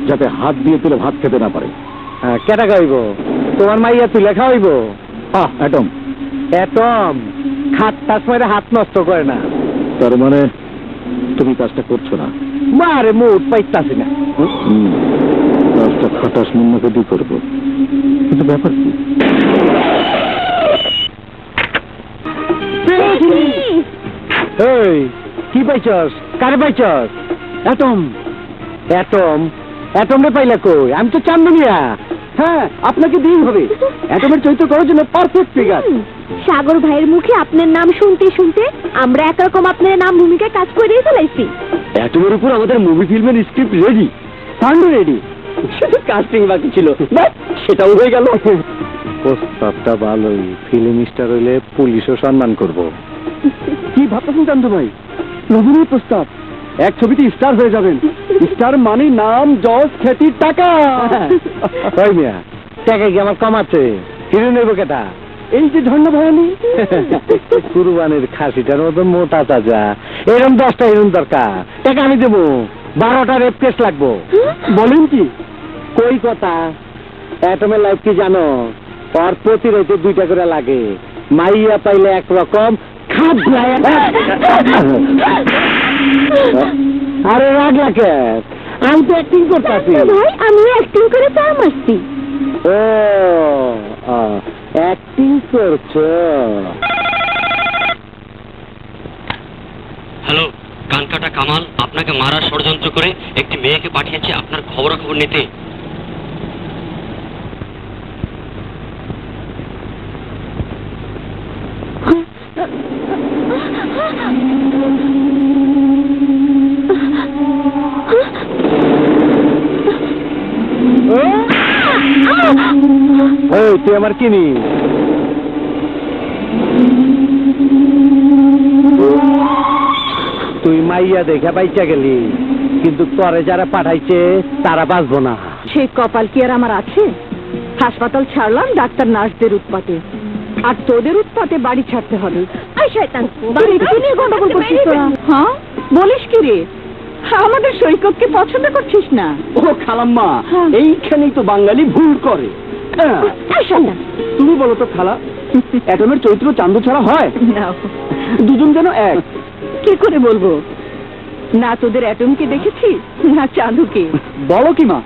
যাতে হাত দিয়ে তুলে ভাত খেতে না পারে। কেটা খাইব? তোমার মাইয়া তুলে খাওয়াইব? অ্যাটম। এটম খাট্টাস মারে হাত নষ্ট করে না। তার মানে তুমি কাজটা করছো না? মারে মুড পাইতাছি না। কাজটা খাটাস মুন্নাকে দিয়ে করবো, কিন্তু ব্যাপার কি? এই কি পাইছস? কারে পাইছস? অ্যাটম। অ্যাটম? অ্যাটম রে পাইলা কই? আমি তো চান্দনিয়া। হ্যাঁ, আপনাকে দিই হবে। অ্যাটমের চরিত্র করার জন্য পারফেক্ট ফিগার। সাগর ভাইয়ের মুখে আপনার নাম শুনতে শুনতে আমরা একরকম আপনার নাম ভূমিকায় কাজ করে ফেলাইছি। অ্যাটমের উপর আমাদের মুভি ফিল্মের স্ক্রিপ্ট রেডি, ফান্ড রেডি, শুধু কাস্টিং বাকি ছিল, ব্যাস, সেটাও হয়ে গেল। প্রস্তাবটা ভালোই, ফিল্ম স্টার হইলে পুলিশও সম্মান করব। কি ভাবতেছেন চান্দু ভাই? নবীনের প্রস্তাব, এক ছবিতে স্টার হয়ে যাবেন। স্টার মানে নাম, যশ, খ্যাতি, টাকা। ওই মিয়া, টাকা কি আমার কম আছে? হিরো নেব কেটা? এই যে ঝর্ণা ভয়ানি, কুরবানির খাসিটার মতো মোটা তাজা, এরকম 10টা হিরোইন দরকার। টাকা আমি দেবো, 12টা রেপ কেস লাগবো। বলেন কি? কই কথা, অ্যাটমের লাইফ কি জানো? ওর প্রতি রাইতে 2টা করে লাগে। মাইয়া পাইলে একরকম, খাবলায় আরে রাগ লাগে, আমি তো অ্যাক্টিং করতেছি। ভাই আমি অ্যাক্টিং করে চা মারছি। ও অ্যাক্টিং করছো? হ্যালো, কানকাটা কামাল আপনাকে মারার ষড়যন্ত্র করে একটি মেয়েকে পাঠিয়েছে আপনার খবরাখবর নিতে। এই তুই আমার কিনি? তুই মাইয়া দেখা পাইচা গেলি, কিন্তু তোরে যারা পাঠাইছে তারা বাঁচবো না। সেই কপাল কি আর আমার আছে? হাসপাতাল ছাড়লাম ডাক্তার নার্সদের উৎপাতে, আর তোদের উৎপাতে বাড়ি ছাড়তে হবে। আই শয়তান, বাড়ি কি নিয়ে গন্ডগোল করছিস তোরা? হ্যাঁ, বলিস কি রে? আমাদের সৈকতকে পছন্দ করছিস না? ও খালাম্মা, হ্যাঁ। এইখানেই তো বাঙালি ভুল করে। হ্যাঁ। আই শয়তান, তুমি বলো তো খালা, অ্যাটমের চরিত্র চান্দু ছাড়া হয়? না দুজন যেন এক। কি করে বলবো? না তোদের অ্যাটমকে দেখেছি, না চাঁদুকে। বলো কি মা,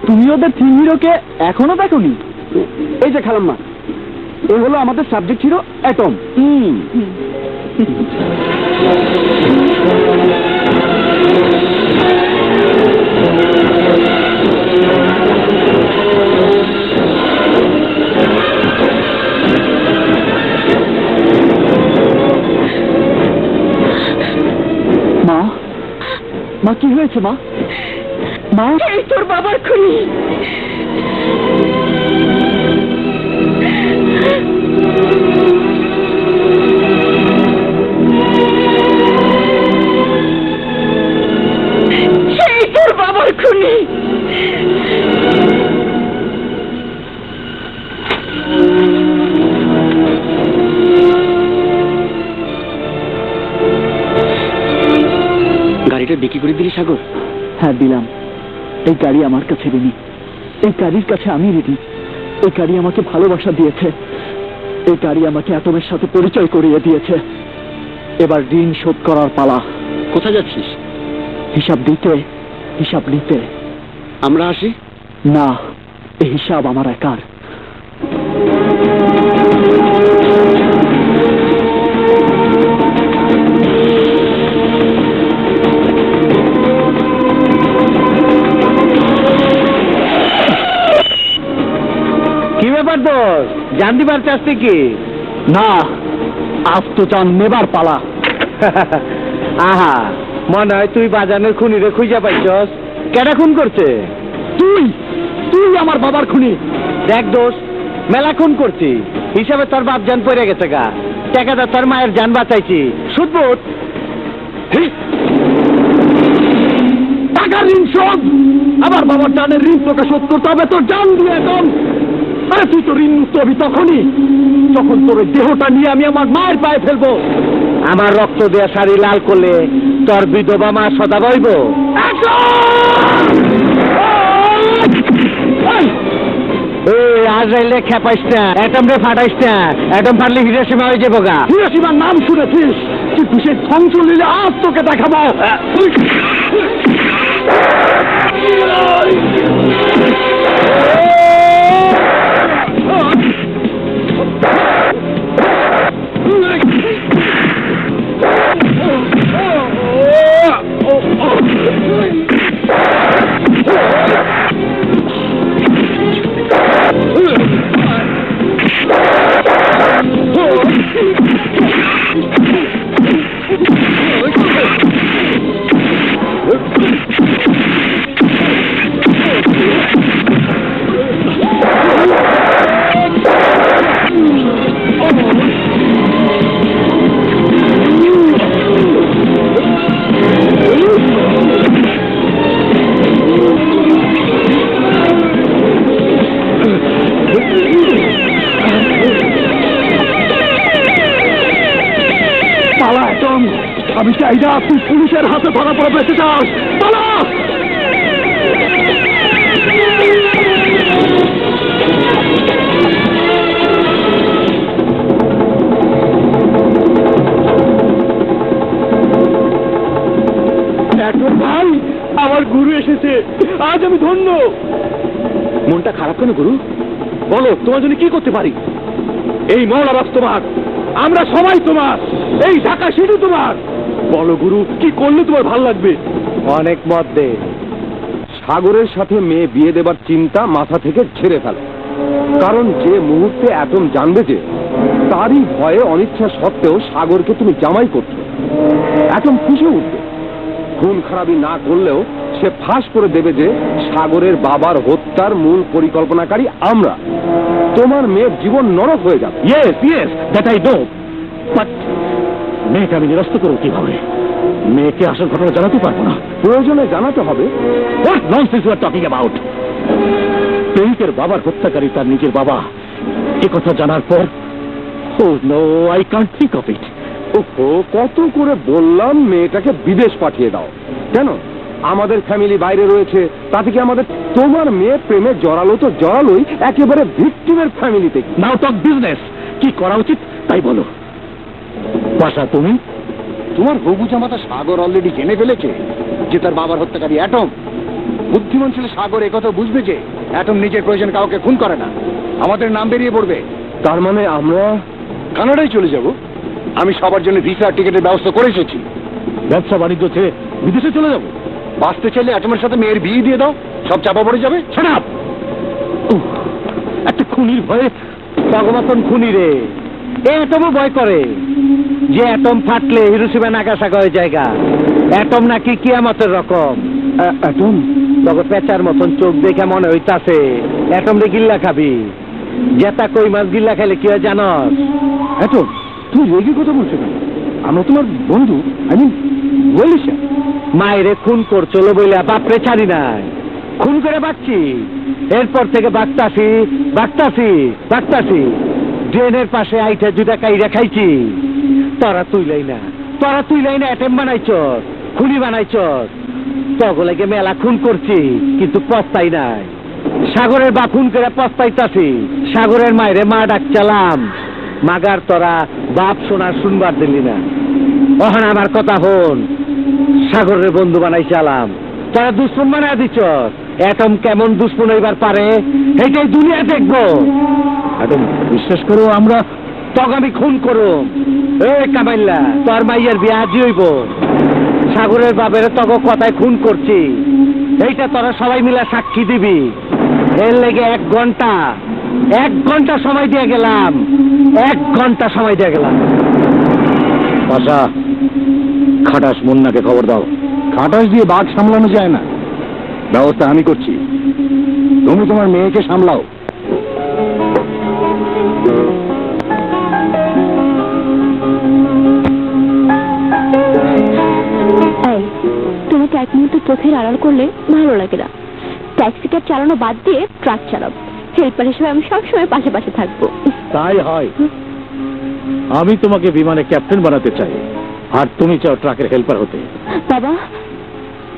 তুমি ওদের থিম হিরোকে এখনো দেখোনি? এই যে খালাম্মা, এ হলো আমাদের সাবজেক্ট হিরো অ্যাটম। মা, মা কি হয়েছে মা? মা, এই তোর বাবার খুনি। সেই তোর বাবার খুনি। গাড়িটা বিক্রি করে দিলি সাগর? হ্যাঁ দিলাম। এই গাড়ি আমার কাছে ঋণী, এই গাড়ির কাছে আমি ঋণী। এই গাড়ি আমাকে ভালোবাসা দিয়েছে, এই গাড়ি আমাকে অ্যাটমের সাথে পরিচয় করিয়ে দিয়েছে। এবার ঋণ শোধ করার পালা। কোথায় যাচ্ছিস? হিসাব দিতে, হিসাব নিতে। আমরা আসি? না, এই হিসাব আমার একার। কি ব্যাপার তোর, জান দিবার চাচ্ছি কি? না, আজ তো জান নেবার পালা। আহা, মনে হয় তুই বাজানের খুনিরে খুঁজে পাইছস। কেডা খুন করছে? তুই, তুই আমার বাবার খুনি। দেখ দোষ, মেলা খুন করছি, হিসাবে তোর বাপ জান পড়ে গেছে গা। টাকাটা তোর মায়ের জান বাঁচাইছি, সুদবোধ। টাকার ঋণ শোধ, আমার বাবার জানের ঋণ তোকে শোধ করতে হবে। তোর জান দিয়ে একদম। আরে তুই তো ঋণ মুক্ত হবি তখনই যখন তোর ওই দেহটা নিয়ে আমি আমার মায়ের পায়ে ফেলবো। আমার রক্ত দেয়া শাড়ি লাল করলে তোর বিধবা মা সদা বইব। আজ রাইলে খেপাইস না, অ্যাটম রে ফাটাইস না। অ্যাটম ফাটলে হিরোশিমা হয়ে যাবো গা। হিরোশিমার নাম শুনেছিস? কিন্তু সে ধ্বংস নিলে আজ তোকে দেখাবো। যা, তুই পুলিশের হাতে ধরা পড়ে বেঁচে যাস। পালা! এখন ভাই, আমার গুরু এসেছে, আজ আমি ধন্য। মনটা খারাপ কেন গুরু? বলো, তোমার জন্য কি করতে পারি? এই মৌলাবাস তোমার, আমরা সবাই তোমার, এই ঢাকা সিটি তোমার। বলো গুরু, কি করলে তোমার ভাল লাগবে? অনেক মত দে। সাগরের সাথে মেয়ে বিয়ে দেবার চিন্তা মাথা থেকে ছেড়ে ফেলো। কারণ যে মুহূর্তে অ্যাটম জানবে যে তারই ভয়ে অনিচ্ছা সত্ত্বেও সাগরকে তুমি জামাই করছো, অ্যাটম খুশি উঠবে। খুন খারাপি না করলেও সে ফাঁস করে দেবে যে সাগরের বাবার হত্যার মূল পরিকল্পনাকারী আমরা। তোমার মেয়ের জীবন নরক হয়ে যাবে। Yes yes, that I know, but মেয়েকে আমি নিরস্ত করব কিভাবে? মেয়েকে আসল ঘটনা জানাতে পারবো না। প্রয়োজনে জানাতে হবে। What nonsense you are talking about? প্রেমিকের বাবার হত্যাকারী তার নিজের বাবা, এ কথা জানার পর, oh no, I can't think of it. ওহো, কত করে বললাম মেয়েটাকে বিদেশ পাঠিয়ে দাও। কেন? আমাদের ফ্যামিলি বাইরে রয়েছে, তাতে কি আমাদের? তোমার মেয়ে প্রেমে জড়ালো তো জড়ালোই একেবারে ভিক্টিমের ফ্যামিলিতে। নাও টক বিজনেস। কি করা উচিত তাই বলো। বাসা, তুমি? তোমার হবু জামাতা সাগর অলরেডি জেনে ফেলেছে যে তার বাবার হত্যাকারী অ্যাটম। বুদ্ধিমান ছেলে সাগর একথা বুঝবে যে অ্যাটম নিজের প্রয়োজন কাউকে খুন করে না। আমাদের নাম বেরিয়ে পড়বে। তার মানে আমরা কানাডায় চলে যাব। আমি সবার জন্য ভিসা টিকেটের ব্যবস্থা করে এসেছি। ব্যবসা বাণিজ্য ছেড়ে বিদেশে চলে যাবো? বাঁচতে চাইলে অ্যাটমের সাথে মেয়ের বিয়ে দিয়ে দাও, সব চাপা পড়ে যাবে। Shut up! একটা খুনির ভয়ে ভগবাতন খুনি রে। এই অ্যাটমও ভয় করে যে অ্যাটম ফাটলে হিরোশিমা নাগাসাকি হয়ে জায়গা। অ্যাটম নাকি কিয়ামতের রকম। অ্যাটম তখন পেঁচার মতন চোখ দেখে মনে হইতাছে অ্যাটম রে গিল্লা খাবি। জেতা কই মাছ গিল্লা খাইলে কি হয় জানস? অ্যাটম, তুই রেগে কথা বলছো কেন? আমরা তোমার বন্ধু, আই মিন বলিস। মায়েরে খুন করছিল বইলা বাপরে ছাড়ি নাই, খুন করে বাঁচছি। এরপর থেকে বাঁচতাছি বাঁচতাছি বাঁচতাছি। ড্রেনের পাশে আইটা জুতা কাইরা খাইছি। তোরা তুইলাই না অ্যাটেম বানাইছ, খুনি বানাইছ। তগলাকে মেলা খুন করছি, কিন্তু পস্তাই নাই। সাগরের বা খুন করে পস্তাইতাছি। সাগরের মায়েরে মা ডাকছিলাম, মাগার তোরা বাপ শোনার শুনবার দিলি না। ওখানে আমার কথা হন, সাগরের বন্ধু বানাই চালাম, তারা দুশ্মন বানায় দিচ্ছ। অ্যাটম কেমন দুশ্মন হইবার পারে এটাই দুনিয়া দেখবো। অ্যাটম, বিশ্বাস করো, আমরা তখন আমি খুন করুম। এই কামাইল্লা, তোর মাইয়ের বিয়ে আজই হইব। সাগরের বাবের তক কথায় খুন করছি, এইটা তোরা সবাই মিলে সাক্ষী দিবি। এর লেগে 1 ঘন্টা সময় দিয়ে গেলাম। 1 ঘন্টা সময় দিয়ে গেলাম। বাসা, খাটাস মুন্নাকে খবর দাও। খাটাস দিয়ে বাঘ সামলানো যায় না, ব্যবস্থা আমি করছি। তুমি তোমার মেয়েকে সামলাও। এই, তোমাকে এক মুহূর্তে চোখের আড়াল করলে ভালো লাগে না। ট্যাক্সি ক্যাব চালানো বাদ দিয়ে ট্রাক চালাও। হেল্পার হিসেবে আমি সবসময় পাশে পাশে থাকবো। তাই হয়। আমি তোমাকে বিমানে ক্যাপ্টেন বানাতে চাই, আর তুমি চাও ট্রাকের হেল্পার হতে। বাবা,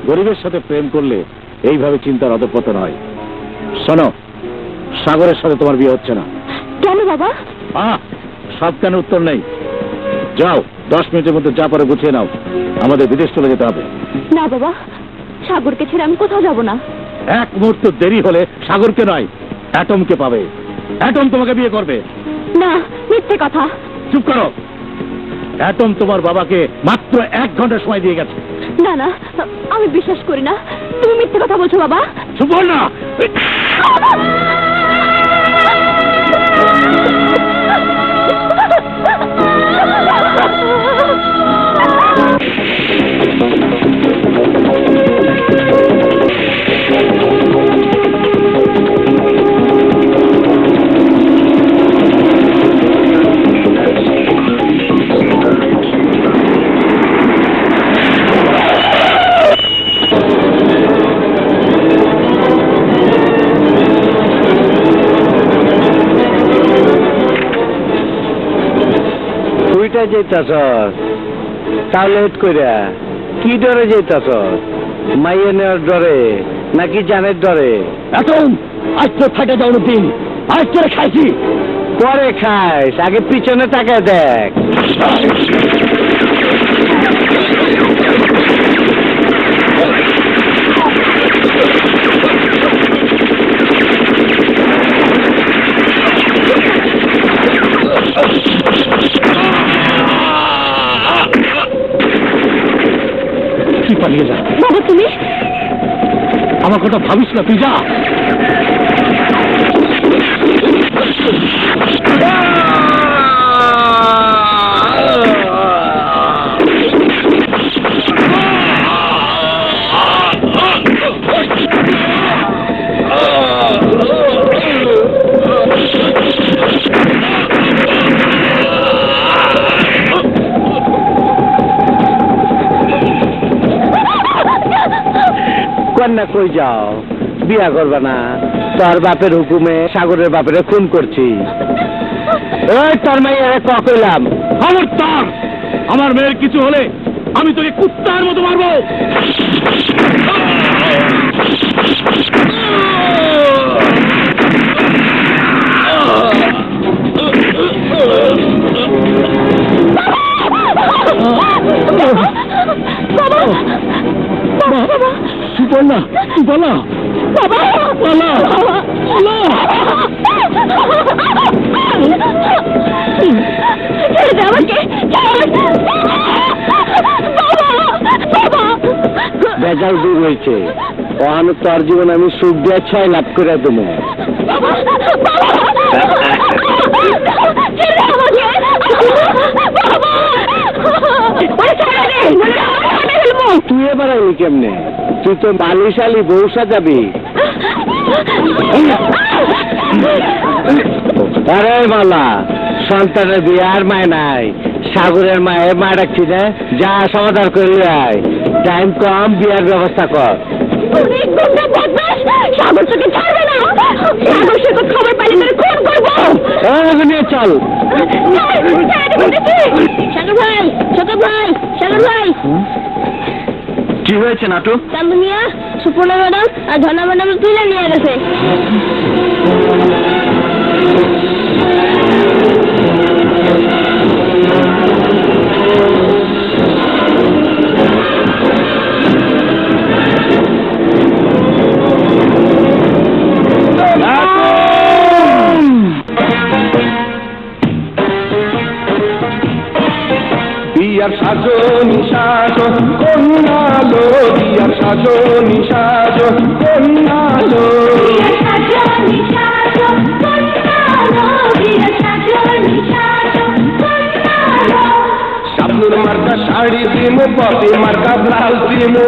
গরিবের সাথে প্রেম করলে এইভাবে চিন্তার অধঃপতন হয়। শোনো, সাগরের সাথে তোমার বিয়ে হচ্ছে না। কেন বাবা? সব কেন উত্তর নেই। যাও, 10 মিনিটের মধ্যে যা পারো গুছিয়ে নাও, আমাদের বিদেশ চলে যেতে হবে। না বাবা, সাগরকে ছেড়ে আমি কোথাও যাব না। 1 মুহূর্ত দেরি হলে সাগরকে নয়, অ্যাটমকে পাবে। অ্যাটম তোমাকে বিয়ে করবে। না, মিথ্যে কথা। চুপ করো। অ্যাটম তোমার বাবাকে মাত্র 1 ঘন্টা সময় দিয়ে গেছে। না না, আমি বিশ্বাস করি না। তুমি মিথ্যে কথা বলছো বাবা। চুপ কর না। যেতেছ তাহলে লেট কইরা কি ডরে যেতেছ? মাইয়ে নেওয়ার ডরে নাকি জানের ডরে? এখন আজ তোর ফাটা যাওয়ার দিন, আজ তোরা খাইছি। পরে খাইস, আগে পিছনে তাকায় দেখ। তুই পালিয়ে যা। বাবা তুমি আমার কথা ভাবিস না, তুই যা। কন্যা কই যাও? বিয়া করবা না? তোর বাপের হুকুমে সাগরের বাপের খুন করছি। ওই তোর মাইয়ারে কইলাম খবরদার, আমার মেয়ের কিছু হলে আমি তোকে কুত্তার মতো মারবো। সুপর্ণা, তুই বলা বাবা বলা বলা। ছেড়ে দে আমাকে, বেজাল দূর হয়েছে। ওহানো তোর জীবন আমি সুখ দিয়ে 6 লাভ করে দেবো। তুই এবার আলি কেমনে? তুই তো বালিশালি বৌসা যাবি। আরে মালা, সন্তানের বিয়ে আর মায় নাই। সাগরের মায়ে মা ডাকছি না, যা সমাধান করে আয়। টাইম কম, বিয়ার ব্যবস্থা কর। সাগর তোকে ছাড়বে না। সাগর সে খবর পাইলে তোকে খুন করবো। নিয়ে চল। সাগর ভাই, সাগর ভাই, সাগর ভাই। কি হয়েছে নাটু? চান্দু মিয়া, সুপর্ণা ম্যাডাম আর ধনা ম্যাডাম তুলে নিয়ে গেছে। বিয়ার সাজো নিশাজো কন্যালো, বিয়ার সাজো নিশাজো কন্যালো। শাবনুর মার্কা শাড়ি দিমু, পপি মার্কা ব্লাউজ দিমু,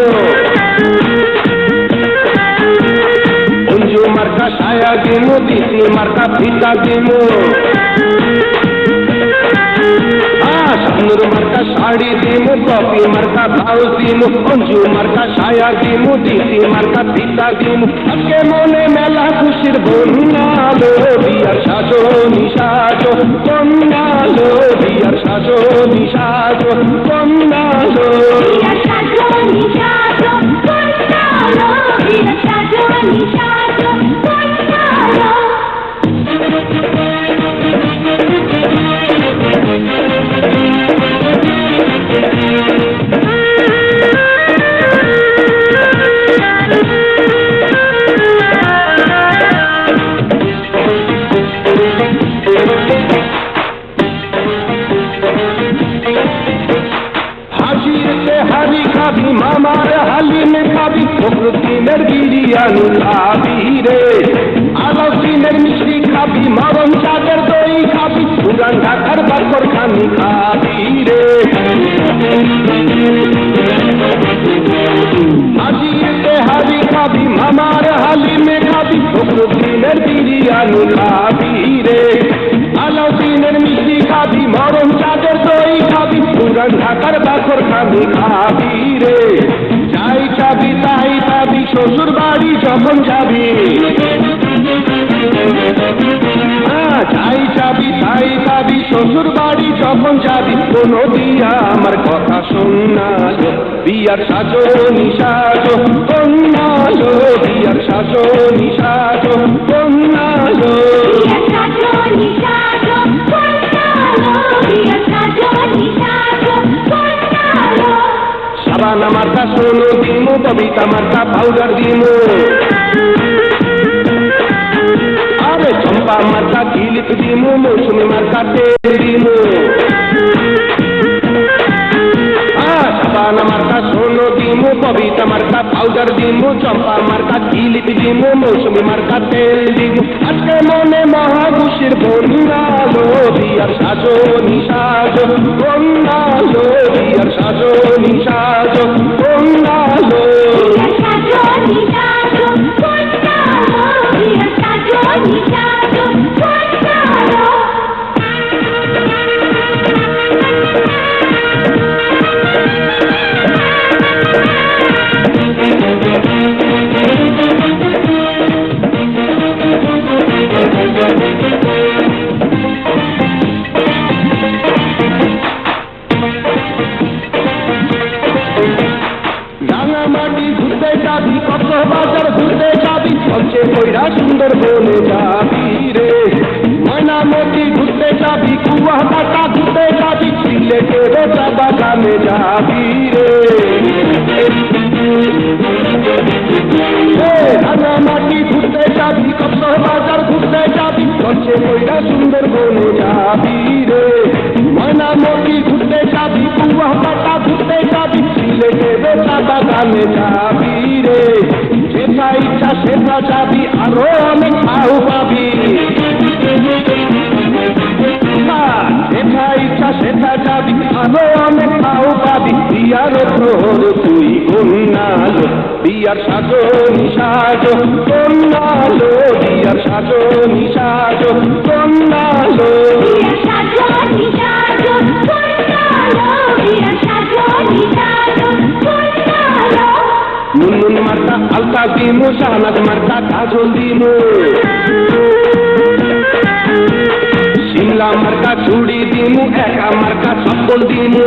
অঞ্জু মার্কা সায়া দিমু, দিদি মার্কা ফিতা দিমু। শাবনুর মার্কা শাড়ি দিমু, পপি মার্কা ব্লাউজ দিমু, অঞ্জু মার্কা সায়া দিমু, দিদি মার্কা ফিতা দিমু। আজকে মনে মেলা খুশির বন্যালো, বিয়ার সাজো নিশাজো কন্যালো, বিয়ার সাজো নিশাজো কন্যালো। হারি খাবি মামার হালিমে খাবি, ফখরুদ্দিনের বিরিয়ানি খাবি রে, আলাউদ্দিনের মিষ্টি খাবি, মরণ চাঁদের দই খাবি, পুরান ঢাকার বাকর খানি খাবি রে। হাজিতে হারি খাবি মামার হালিমে খাবি, ফখরুদ্দিনের বিরিয়ানি খাবি রে, আলাউদ্দিনের মিষ্টি খাবি, মরণ চাঁদের দই খাবি, পুরান ঢাকার বাকর খানি খাবি রে। যাই চাবি তাই পাবি, শ্বশুর বাড়ি যখন যাবি। যাই যাবি তাই পাবি, শ্বশুর বাড়ি যখন যাবি কোনো দিয়া আমার কথা শোনালো, বিয়ার সাজো নিসাজো কন্যালো, বিয়ার সাজো নিসাজো কন্যালো। সাবানা মার্কা সোনো দিমু, ববিতা মার্কা পাউডার দিমু, আরে চম্পা মার্কা কিলিপ দিমু, মৌসুমি মার্কা তেল দিমু। সাবানা মার্কা সোনো দিমু, ববিতা মার্কা পাউডার দিমু, চম্পা মার্কা কিলিপ দিমু, মৌসুমি মার্কা তেল দিমু। আজকে মনে মহা খুশির বন্যালো, বিয়ার সাজো নিসাজো বন্যালো, বিয়ার সাজো নিসাজো বন্যালো। রাঙামাটি ঘুরতে যাবি, কক্সবাজার ঘুরতে যাবি, সবচে কইরা সুন্দর বনে যাবি রে। ময়নামতি ঘুরতে যাবি, কুয়াকাটা ঘুরতে যাবি, সিলেটের চা বাগানে যাবি রে। রাঙামাটি ঘুরতে যাবি, কক্সবাজার ঘুরতে যাবি, সবচে কইরা সুন্দর বনে যাবি রে। ময়নামতি ঘুরতে যাবি, কুয়াকাটা ঘুরতে যাবি, সিলেটের চা বাগানে যাবি রে। যেটা ইচ্ছা সেটা যাবি, আরো অনেক আউ পাবি। যেটা ইচ্ছা সেটা যাবি, আরো অনেক আউ পাবি। বিয়ার তোর তুই কন্যালো, বিয়ার সাজো নিসাজো কন্যালো, বিয়ার সাজো নিসাজো কন্যালো। নুন মার্কা আলতা দিমু, শাহনাজ মার্কা কাজল দিমু, শিমলা মার্কা চুড়ি দিমু, একা মার্কা চপ্পল দিমু।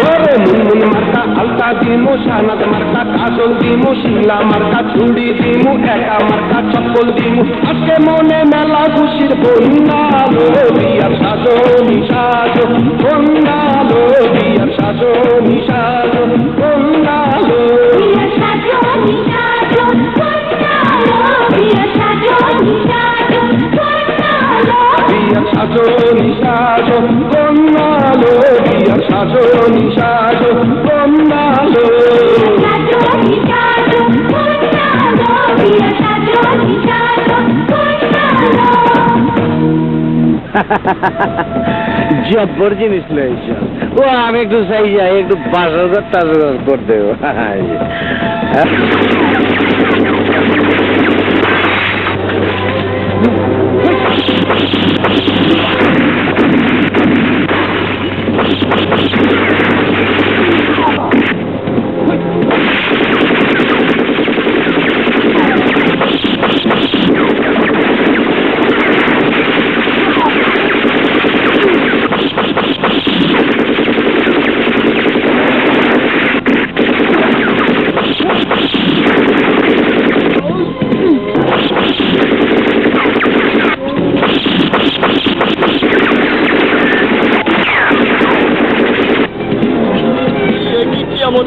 ওরে মুনমুন মার্কা আলতা দিমু, শাহনাজ মার্কা কাজল দিমু, শিমলা মার্কা চুড়ি দিমু, একা মার্কা চপ্পল দিমু। আজকে মনে মেলা খুশির বন্যালো, বিয়ার সাজো নিসাজো বন্যালো, বিয়ার সাজো নিসাজো বন্যালো। বিয়ার সাজো নিসাজো বন্যালো, বিয়ার সাজো নিসাজো বন্যালো। জব্বর জিনিস লইছ। ও আমি একটু চাই যাই, একটু বাজার টাজার করে দেবো।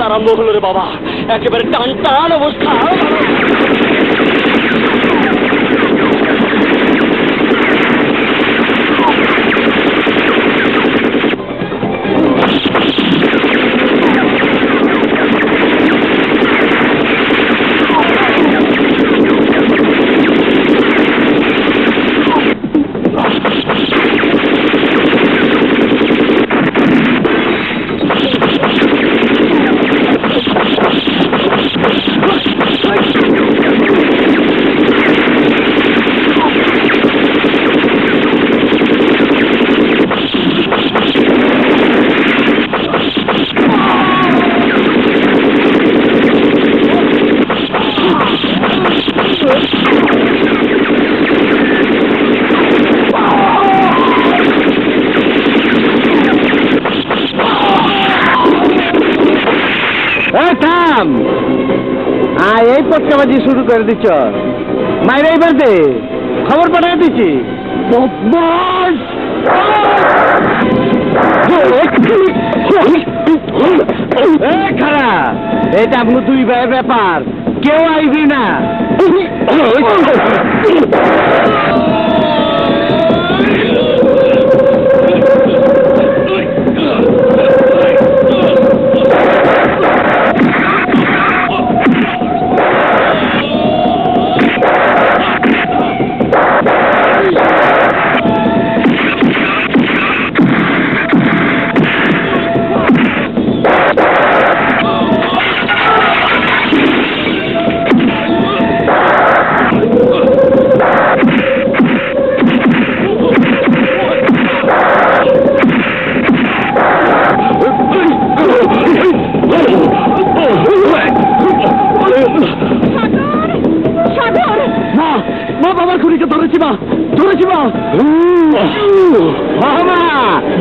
আরম্ভ হলো রে বাবা, একেবারে টান টান অবস্থা। ম্যাডাম এই পটকাবাজি শুরু করে দিচ্ছ মাইরে এইবার দে খবর পাঠিয়ে দিচ্ছি খারাপ এটা আপনার দুই ভাইয়ের ব্যাপার কেউ আইবি না বাবার খুনিকে ধরেছি মা ধরেছি মা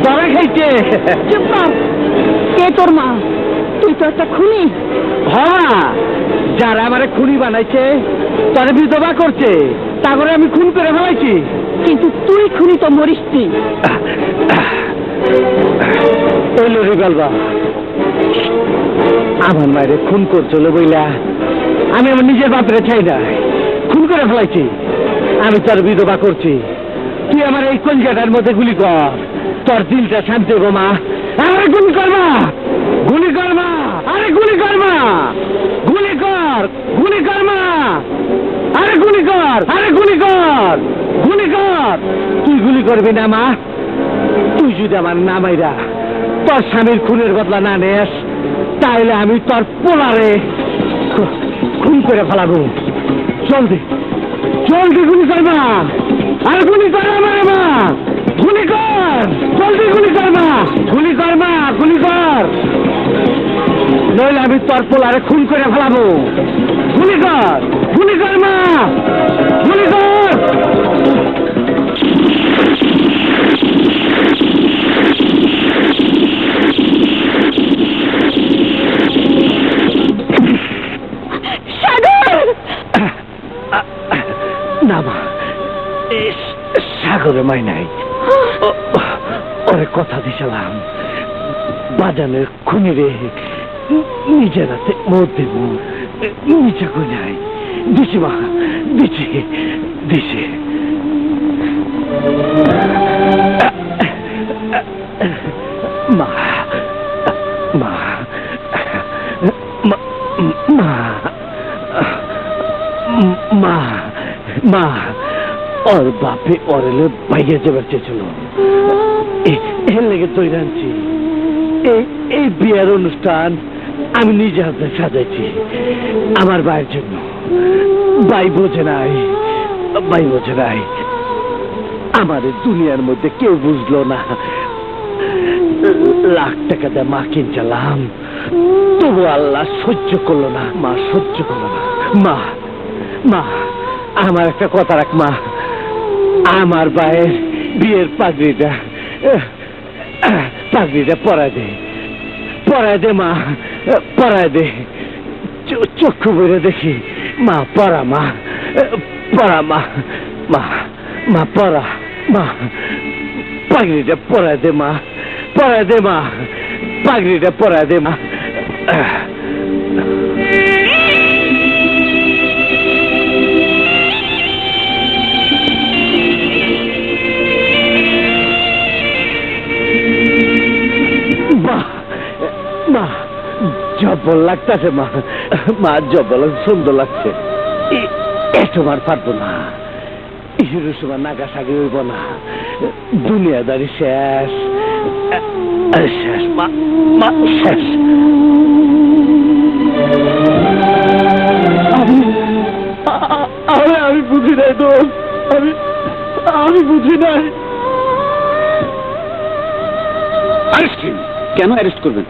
ধরে খাইছে চুপ কর কে তোর মা তুই তো একটা খুনি যারা আমারে খুনি বানাইছে তারা বিধবা করছে তা করে আমি খুন করে ফেলাইছি কিন্তু তুই খুনি তো মরিসনি এলো রে গলবা আমার মায়ের খুন করছিল বইলা আমি আমার নিজের বাপরে চাই না খুন করে ফেলাইছি আমি তোর বিধবা করছি তুই আমার এই কলজাটার মধ্যে গুলি কর তোর দিলটা শান্তি হবো মা আমার গুলি করবা গুলি করবা আরে গুলি করবা গুলি কর গুলি করবা আরে গুলি কর আরে গুলি কর গুলি কর তুই গুলি করবি না মা তুই যদি আমার না মাইরা তোর স্বামীর খুনের বদলা না নেস তাইলে আমি তোর পোলারে খুন করে ফেলাবো জলদি জলদি গুলি করবা আরে গুলি কর আমার মা গুলি কর জলদি গুলি করবা গুলি করবা গুলি কর নইলে আমি তোর পোলারে খুন করে ফেলাবো গুলি কর মা গুলি কর না মা সাগরে মাই নাই ওরে কথা দিছিলাম বাজানের খুনি রে নিজের হাতে মত দেব নিচে কই নাই দিছি মা দিছি দিছি মা মা মা মা মা ওর বাপে ওরেলে বাইরে যাবার চেয়েছিল এর লেগে তৈরি আনছি এই বিয়ের অনুষ্ঠান আমি নিজে হাতে সাজাইছি আমার ভাইয়ের জন্য ভাই বোঝে নাই ভাই বোঝে নাই আমার দুনিয়ার মধ্যে কেউ বুঝলো না লাখ টাকা দিয়ে মা কিনছিলাম তবু আল্লাহ সহ্য করলো না মা সহ্য করলো না মা মা আমার একটা কথা রাখ মা আমার ভাইয়ের বিয়ের পাগড়িটা পরায় দে মা পরায় দে চক্ষু বেড়ে দেখি মা পরা মা পরা মা মা মা পরা মা পাগড়িটা পরায় দে মা পরায় দে মা পাগড়িটা পরায় দে মা মা জব্বল লাগতেছে মা মা জব্বল সুন্দর লাগছে এতবার পারবো না হিরোসীমা নাগা সাগি হইব না দুনিয়াদারি শেষ শেষ মা মা শেষ আমি বুঝি নাই দোষ আমি বুঝি নাই কেন অ্যারেস্ট করবেন?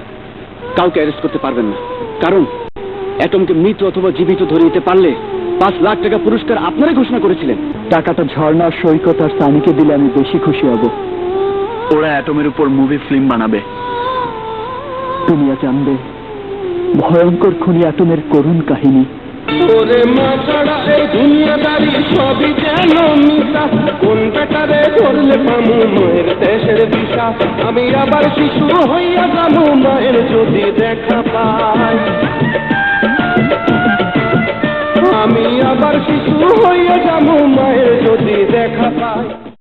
কাউকে অ্যারেস্ট করতে পারবেন না, কারণ অ্যাটমকে মৃত অথবা জীবিত ধরে নিতে পারলে 5 লাখ টাকা পুরস্কার আপনারাই ঘোষণা করেছিলেন। টাকাটা ঝর্ণা, সৈকত আর সানিকে দিলে আমি বেশি খুশি হব। ওরা অ্যাটমের উপর মুভি ফিল্ম বানাবে, দুনিয়া জানবে ভয়ঙ্কর খনি অ্যাটমের করুণ কাহিনী। ওরে মা ছাড়া এই দুনিয়াদারি সবই যেন মিশা, কোন বেটারে ধরলে পামু মায়ের দেশের বিশ্বাস, আমি আবার শিশু হইয়া যাবো মায়ের যদি দেখা পাই, আমি আবার শিশু হইয়া যাবো মায়ের যদি দেখা পাই।